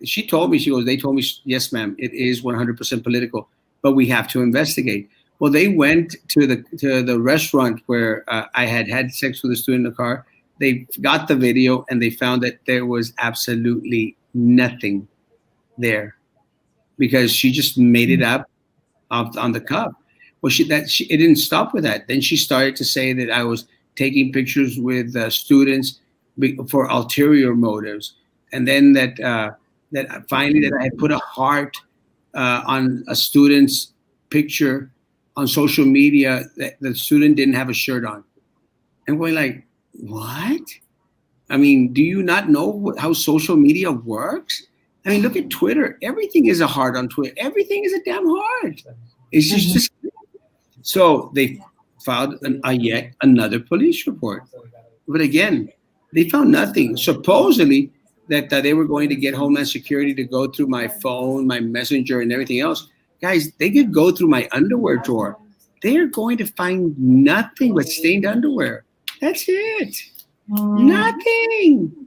she told me, they told me, yes, ma'am, it is 100% political, but we have to investigate. Well, they went to the restaurant where I had sex with a student in the car. They got the video and they found that there was absolutely nothing there because she just made it up on the cup. Well, it didn't stop with that. Then she started to say that I was taking pictures with students for ulterior motives. And then that finally that I had put a heart on a student's picture on social media that the student didn't have a shirt on. And we're like, what? I mean, do you not know how social media works? I mean, look at Twitter. Everything is a heart on Twitter. Everything is a damn heart. It's just so they filed yet another police report. But again, they found nothing. Supposedly, that they were going to get Homeland Security to go through my phone, my messenger, and everything else. Guys, they could go through my underwear drawer. They're going to find nothing but stained underwear. That's it. Nothing.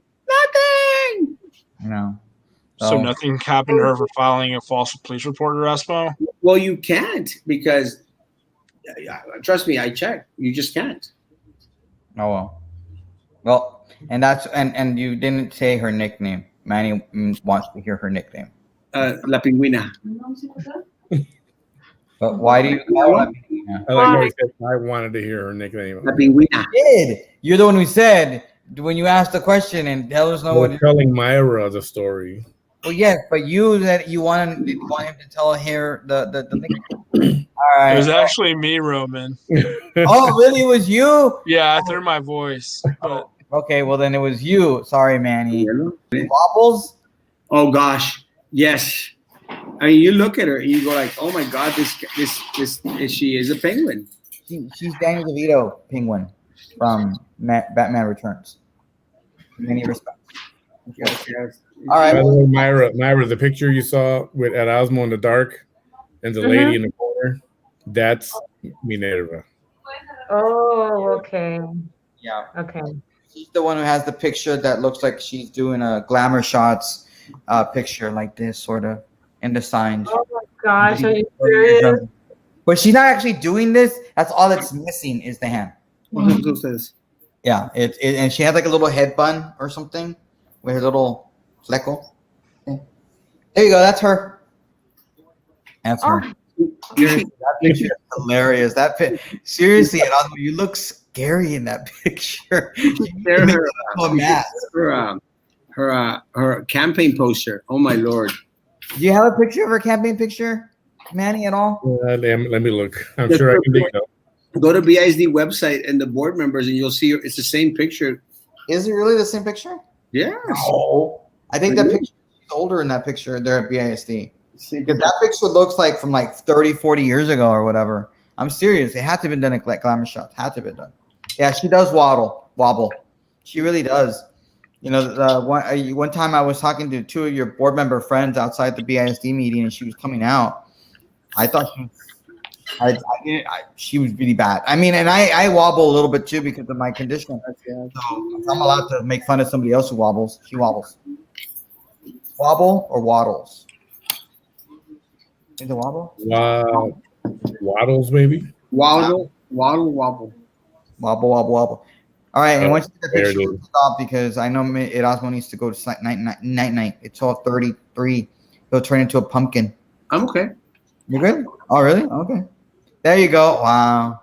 No. So nothing happened to her for filing a false police report, Erasmo? Well, you can't because, trust me, I checked. You just can't. Oh, well. Well, and that's and you didn't say her nickname. Manny wants to hear her nickname. La Pingüina. But why do you call her La Pingüina? I like how he said I wanted to hear her nickname. La Pingüina. You did. You're the one who said when you asked the question and tell us know what. Telling Myra the story. Well, yes, but you want him to tell her the link. All right. It was actually me, Roman. Oh, really? It was you? Yeah, I threw my voice. But Okay, well then it was you. Sorry, Manny. Wobbles? Oh gosh, yes. I mean, you look at her and you go like, "Oh my God, this she is a penguin." She's Danny DeVito penguin from Batman Returns. In many respects. Yes, yes. All right. By the way, Myra, the picture you saw with Erasmo in the dark and the lady in the corner, that's Minerva. Oh, okay. Yeah. Okay. She's the one who has the picture that looks like she's doing a glamour shots picture like this, sort of, in the signs. Oh my gosh, are you serious? But she's not actually doing this. That's all that's missing is the hand. Yeah, and she had like a little head bun or something with her little fleco. Okay. There you go. That's her. That's her. Seriously, that picture is hilarious. Seriously, you look scary in that picture. Her campaign poster. Oh my Lord! Do you have a picture of her campaign picture, Manny, at all? Let me look. I'm sure I can dig it up. Go to BISD website and the board members, and you'll see it's the same picture. Is it really the same picture? Yes. No. I think that picture is older in that picture there at BISD. Because that picture looks like from like 30, 40 years ago or whatever. I'm serious. It had to have been done at glamour shots. Had to have been done. Yeah, she does wobble. She really does. You know, one time I was talking to two of your board member friends outside the BISD meeting, and she was coming out. I thought she was really bad. I mean, and I wobble a little bit too because of my condition. So if I'm allowed to make fun of somebody else who wobbles, she wobbles. Wobble or waddles? Is it wobble? Waddles, maybe. Wobble. Wobble. All right, and once you get the picture, we'll stop because I know Erasmo needs to go to night. It's 12:33. He'll turn into a pumpkin. I'm okay. You good? Oh, really? Okay. There you go. Wow.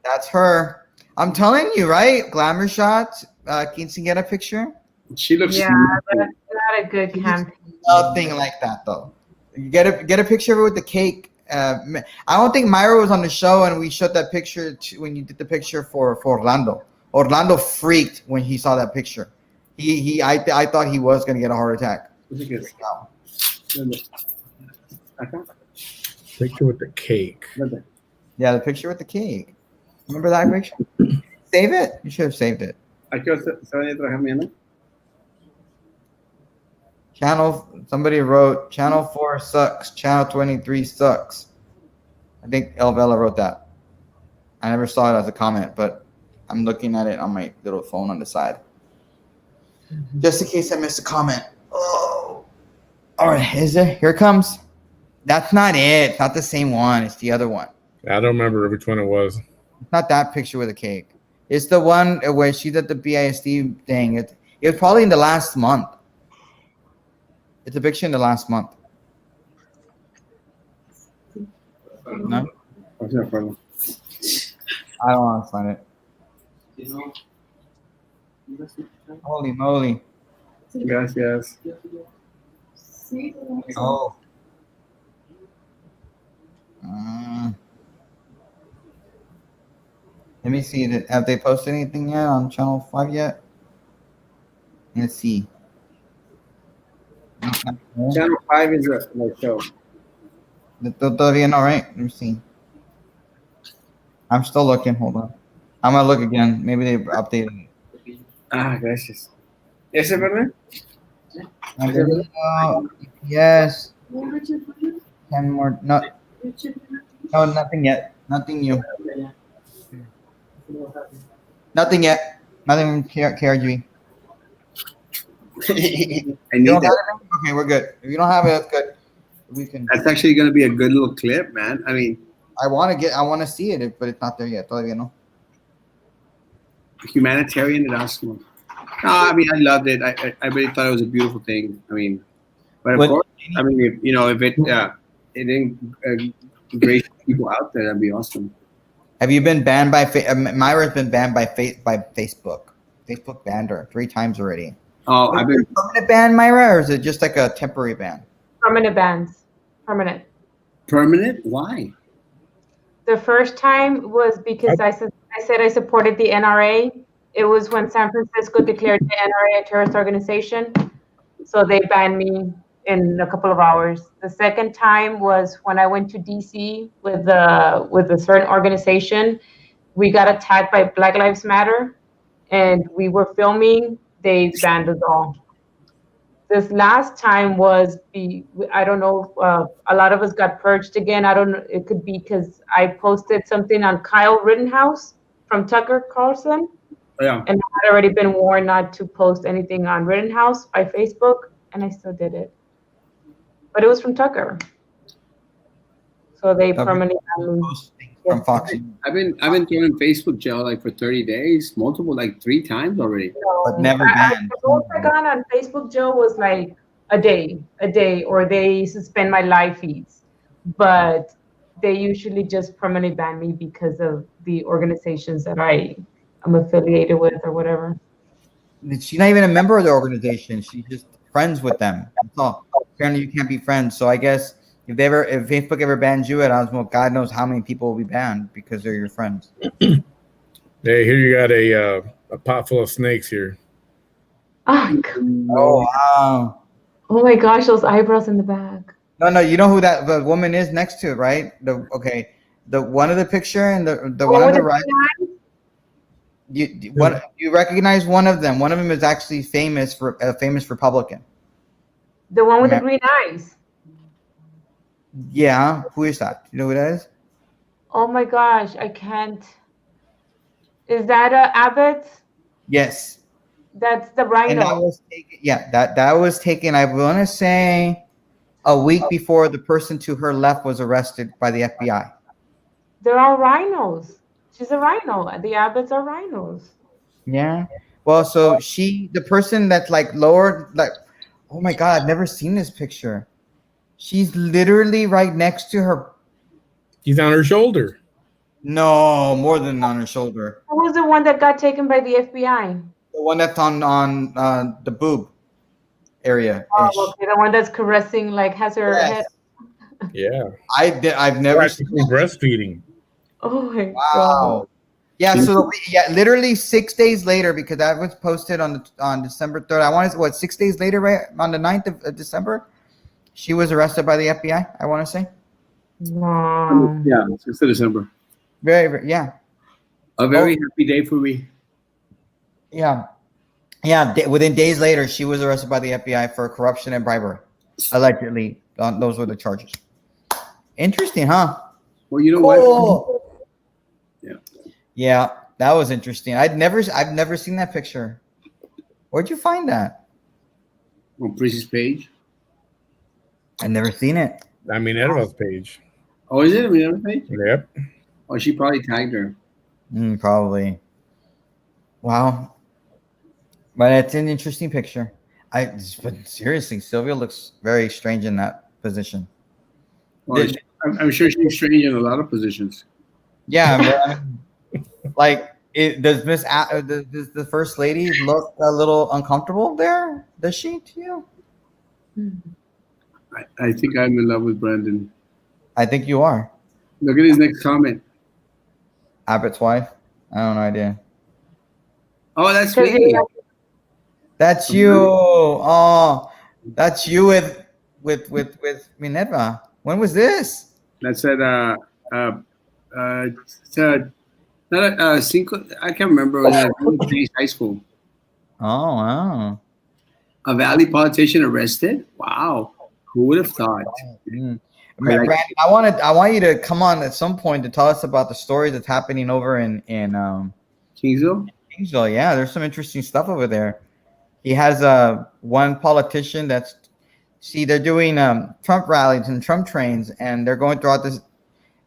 That's her. I'm telling you, right? Glamour shots. Quinceañera picture. She looks. Yeah, that's not a good campaign. Nothing like that, though. You get a picture of her with the cake. I don't think Myra was on the show, and we showed that picture when you did the picture for Orlando. Orlando freaked when he saw that picture. I thought he was gonna get a heart attack. Picture with the cake. Yeah, the picture with the cake. Remember that picture? Save it. You should have saved it. Somebody wrote Channel 4 sucks. Channel 23 sucks. I think Elvela wrote that. I never saw it as a comment, but I'm looking at it on my little phone on the side. Just in case I missed a comment. Oh. All right, is it? Here it comes. That's not it. It's not the same one. It's the other one. I don't remember which one it was. It's not that picture with a cake. It's the one where she's at the BISD thing. It was probably in the last month. It's a picture in the last month. No? I don't want to find it. Holy moly. Yes. Oh. Let me see. Have they posted anything yet on Channel 5 yet? Let's see. Channel 5 is a show. Todavía no, right? Let me see. I'm still looking. Hold on. I'm going to look again. Maybe they updated it. Gracias. ¿Ese es verdad? Yes. 10 more. No, nothing yet. Nothing new. Nothing yet. Nothing from KRG. I need that. Okay, we're good. If you don't have it, that's good. We can. That's actually going to be a good little clip, man. I mean, I want to see it, but it's not there yet. Todavía no. Humanitarian Erasmo. No, I mean, I loved it. I really thought it was a beautiful thing. I mean, but of course, I mean, if it didn't great people out there, that'd be awesome. Have you been banned by Myra's been banned by Facebook. Facebook banned her 3 times already. Oh, I've been permanent ban, Myra, or is it just like a temporary ban? Permanent bans. Permanent. permanent. Why? The first time was because I said I supported the NRA. It was when San Francisco declared the NRA a terrorist organization. So they banned me in a couple of hours. The second time was when I went to DC with a certain organization. We got attacked by Black Lives Matter, and we were filming. They banned us all. This last time was I don't know. A lot of us got purged again. I don't know. It could be because I posted something on Kyle Rittenhouse from Tucker Carlson. Yeah. And I had already been warned not to post anything on Rittenhouse by Facebook, and I still did it. But it was from Tucker. So they permanently from Fox. I've been thrown in Facebook jail like for 30 days, multiple, like 3 times already. But never banned. The most I got on Facebook, Joe, was like a day, or they suspend my live feeds. But they usually just permanently ban me because of the organizations that I'm affiliated with or whatever. She's not even a member of the organization. She's just friends with them. That's all. Apparently, you can't be friends. So I guess if Facebook ever bans you at Osmo, God knows how many people will be banned because they're your friends. Hey, here you got a pot full of snakes here. Oh, wow. Oh my gosh, those eyebrows in the back. No, you know who the woman is next to it, right? The one of the picture and the one on the right. You recognize one of them? One of them is actually famous Republican. The one with the green eyes. Yeah, who is that? You know who that is? Oh my gosh, I can't. Is that Abbott? Yes. That's the rhino. And that was taken. Yeah, that was taken. I want to say a week before the person to her left was arrested by the FBI. They're all rhinos. She's a rhino. The Abbotts are rhinos. Yeah. Well, so the person that's like lower, like, oh my God, I've never seen this picture. She's literally right next to her. He's on her shoulder. No, more than on her shoulder. Who was the one that got taken by the FBI? The one that's on the boob area. Oh, okay, the one that's caressing, like has her head. Yeah. I've never practically breastfeeding. Oh my God. God. Yeah, so literally 6 days later, because that was posted on December 3rd. I want to 6 days later, right on the 9th of December, she was arrested by the FBI. I want to say. Wow. Yeah, 6th of December. Very yeah. A very happy day for me. Yeah. Within days later, she was arrested by the FBI for corruption and bribery. Allegedly, those were the charges. Interesting, huh? Well, you know what? Yeah, that was interesting. I've never seen that picture. Where'd you find that? On Prissy's page. I've never seen it. I mean, Minerva's page. Oh, is it on Minerva's page? Yep. Oh, she probably tagged her. Probably. Wow. But it's an interesting picture. But seriously, Sylvia looks very strange in that position. Well, I'm sure she's strange in a lot of positions. Yeah, like does the first lady look a little uncomfortable there? Does she to you? I think I'm in love with Brandon. I think you are. Look at his next comment. Abbott's wife? I don't know idea. Oh, that's me. That's you. Oh, that's you with Minerva. When was this? That's at not a single. I can't remember. It was at high school. Oh wow! A Valley politician arrested. Wow, who would have thought? Brandon, I want you to come on at some point to tell us about the stories that's happening over in Kingsville. Kingsville, yeah, there's some interesting stuff over there. He has one politician they're doing Trump rallies and Trump trains, and they're going throughout this.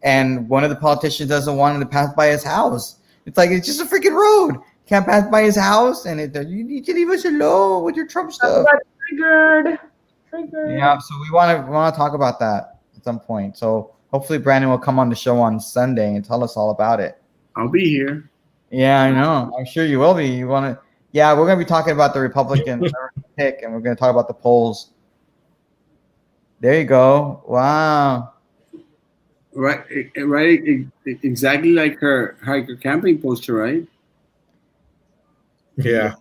And one of the politicians doesn't want him to pass by his house. It's like it's just a freaking road. Can't pass by his house, and you need to leave us alone with your Trump stuff. Triggered. Yeah, so we want to talk about that at some point. So hopefully Brandon will come on the show on Sunday and tell us all about it. I'll be here. Yeah, I know. I'm sure you will be. You want to Yeah, we're gonna be talking about the Republican pick, and we're gonna talk about the polls. There you go. Wow. Right, right, exactly like her campaign poster, right? Yeah.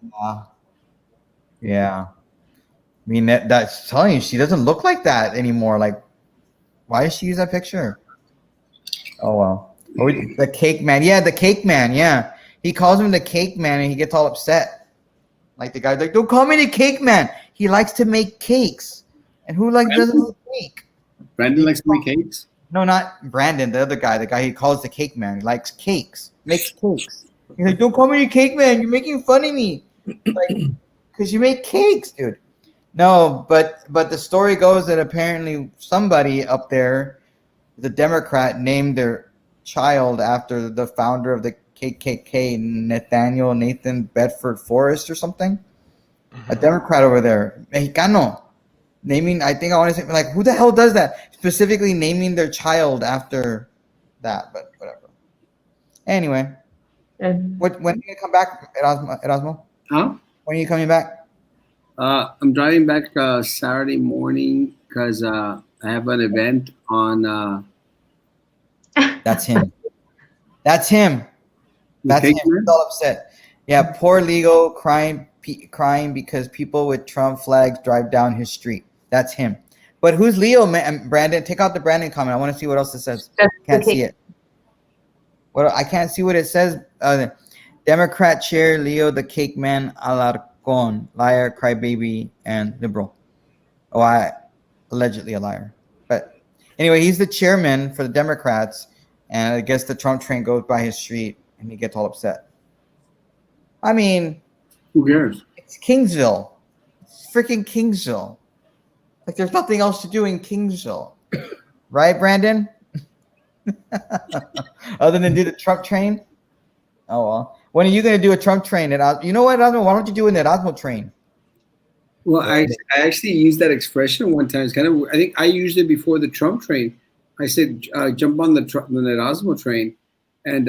Yeah. I mean, that's telling you she doesn't look like that anymore. Like, why did she use that picture? Oh well. The cake man. Yeah, the cake man. Yeah, he calls him the cake man, and he gets all upset. Like the guy's like, "Don't call me the cake man. He likes to make cakes, and who doesn't like cake?" Brandon likes to make cakes. No, not Brandon. The other guy. The guy he calls the cake man. He likes cakes. Makes cakes. He's like, "Don't call me the cake man. You're making fun of me." Like, because you make cakes, dude. No, but the story goes that apparently somebody up there, the Democrat, named their child after the founder of the KKK, Nathan Bedford Forrest or something. A Democrat over there, Mexicano, naming. I think I want to say like, who the hell does that? Specifically naming their child after that, but whatever. Anyway, when are you gonna come back, Erasmo? Huh? When are you coming back? I'm driving back Saturday morning because I have an event on. That's him. That's him. That's him. He's all upset. Yeah, poor Leo crying because people with Trump flags drive down his street. That's him. But who's Leo, man? Brandon, take out the Brandon comment. I want to see what else it says. Can't see it. What I can't see what it says. Democrat chair Leo the cake man Alarcon, liar, crybaby, and liberal. Oh, allegedly a liar. But anyway, he's the chairman for the Democrats, and I guess the Trump train goes by his street, and he gets all upset. I mean, who cares? It's Kingsville. It's freaking Kingsville. Like, there's nothing else to do in Kingsville. Right, Brandon? Other than do the Trump train? Oh, well. When are you going to do a Trump train? You know what, Erasmo? Why don't you do an Erasmo train? Well, I actually used that expression one time. It's kind of, I think I used it before the Trump train. I said, jump on the Erasmo train. And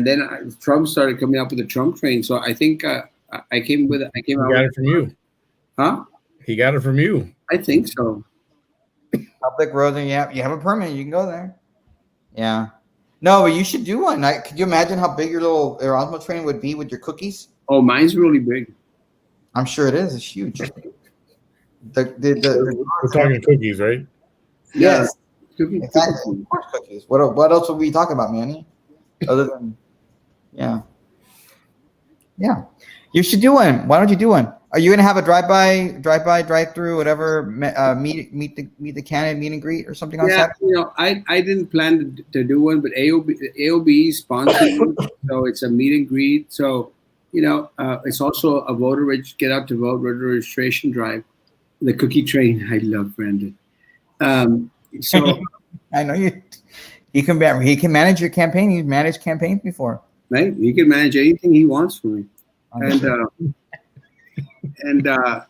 then Trump started coming up with the Trump train. So I think I came with it. He got it from you. Huh? He got it from you. I think so. Public roads, and you have a permit. You can go there. Yeah. No, but you should do one. Could you imagine how big your little Erasmo train would be with your cookies? Oh, mine's really big. I'm sure it is. It's huge. We're talking cookies, right? Yes. Exactly. Of course, cookies. What else would we talk about, Manny? Other than, yeah. You should do one. Why don't you do one? Are you gonna have a drive-through, whatever? Meet the candidate, meet and greet, or something on Saturday? You know, I didn't plan to do one, but AOB sponsored, so it's a meet and greet. So, you know, it's also a get out to vote voter registration drive. The cookie train. I love Brandon. So I know you. He can manage your campaign. He's managed campaigns before. Right, he can manage anything he wants for me, and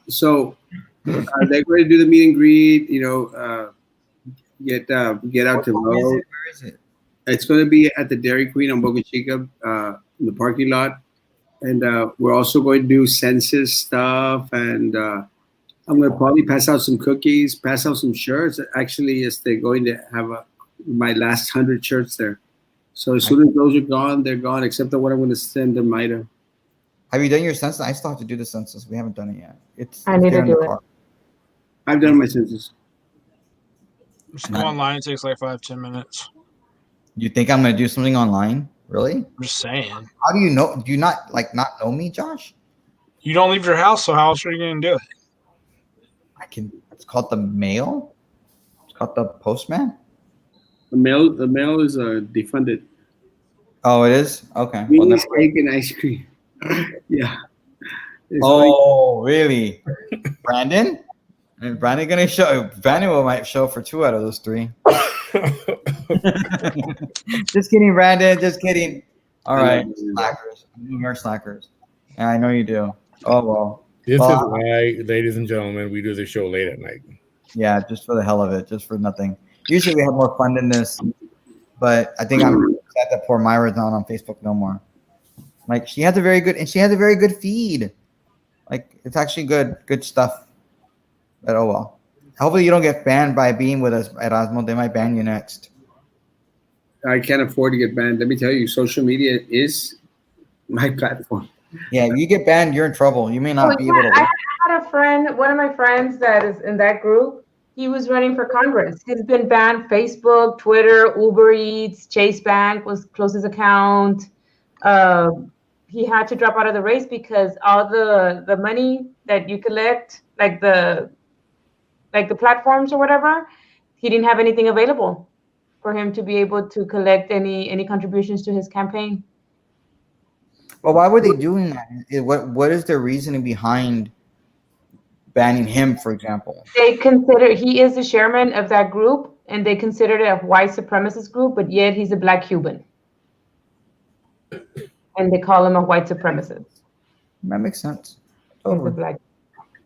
so they're going to do the meet and greet. You know, get out to vote. Where is it? It's going to be at the Dairy Queen on Boca Chica in the parking lot, and we're also going to do census stuff, and I'm going to probably pass out some cookies, pass out some shirts. Actually, they're going to have my last 100 shirts there. So as soon as those are gone, they're gone, except the one I'm going to send to Maida. Have you done your census? I still have to do the census. We haven't done it yet. I need to do it. I've done my census. Just go online. It takes like 5-10 minutes. You think I'm going to do something online? Really? I'm just saying. How do you know? Do you not know me, Josh? You don't leave your house, so how else are you going to do it? It's called the mail. It's called the postman. The mail is defunded. Oh, it is? Okay. Well, steak and ice cream. Yeah. Really? Brandon? And Brandon gonna show? Brandon might show for 2 out of those 3. Just kidding, Brandon. Just kidding. All right, slackers. You're slackers. Yeah, I know you do. Oh well. This is why, ladies and gentlemen, we do the show late at night. Yeah, just for the hell of it, just for nothing. Usually we have more fun than this, but I think I'm sad that poor Myra's not on Facebook no more. Like she has a very good feed. Like it's actually good stuff. But oh well. Hopefully you don't get banned by being with us, Erasmo. They might ban you next. I can't afford to get banned. Let me tell you, social media is my platform. Yeah, if you get banned, you're in trouble. You may not be able to. I had a friend, one of my friends that is in that group. He was running for Congress. He's been banned Facebook, Twitter, Uber Eats, Chase Bank was closed his account. He had to drop out of the race because all the money that you collect, like the platforms or whatever, he didn't have anything available for him to be able to collect any contributions to his campaign. Well, why were they doing that? What is their reasoning behind banning him, for example? They consider he is the chairman of that group, and they consider it a white supremacist group, but yet he's a Black Cuban, and they call him a white supremacist. That makes sense. He's a Black.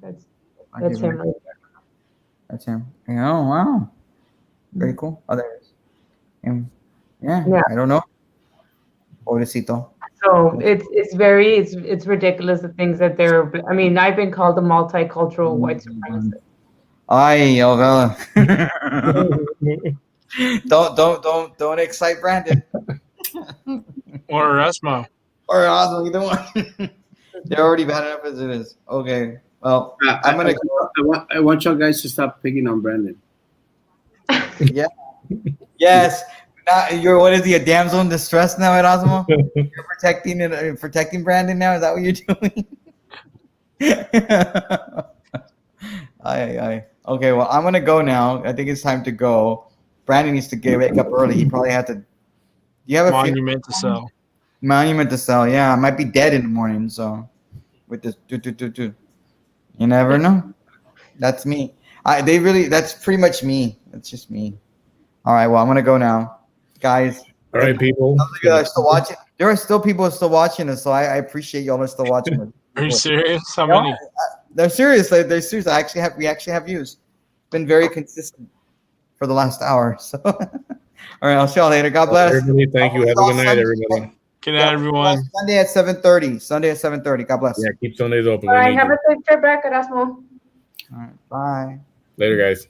That's him. Right? That's him. Oh wow, very cool. Others, yeah. I don't know. Pobrecito. So it's ridiculous the things that they're. I mean, I've been called a multicultural white supremacist. Ay, Bella. don't excite Brandon. Or Erasmo. Or Osmo, either one. They're already bad enough as it is. Okay. Well, I'm gonna. I want y'all guys to stop picking on Brandon. Yeah. Yes. You're what is he, a damsel in distress now, Erasmo? You're protecting Brandon now. Is that what you're doing? Aye. Okay, well, I'm gonna go now. I think it's time to go. Brandon needs to wake up early. He probably had to. Do you have a monument to sell? Monument to sell. Yeah, I might be dead in the morning. So with this, you never know. That's me. That's pretty much me. That's just me. All right. Well, I'm gonna go now. Guys, all right, people. Still watching. There are still people still watching us, so I appreciate y'all are still watching us. Are you serious? How many? They're serious. They're serious. We actually have views. Been very consistent for the last hour. So, all right, I'll see y'all later. God bless. Everybody, thank you. Have a good night, everybody. Good night, everyone. Sunday at 7:30. Sunday at 7:30. God bless. Yeah, keep Sundays open. All right, have a safe trip back, Erasmo. All right, bye. Later, guys.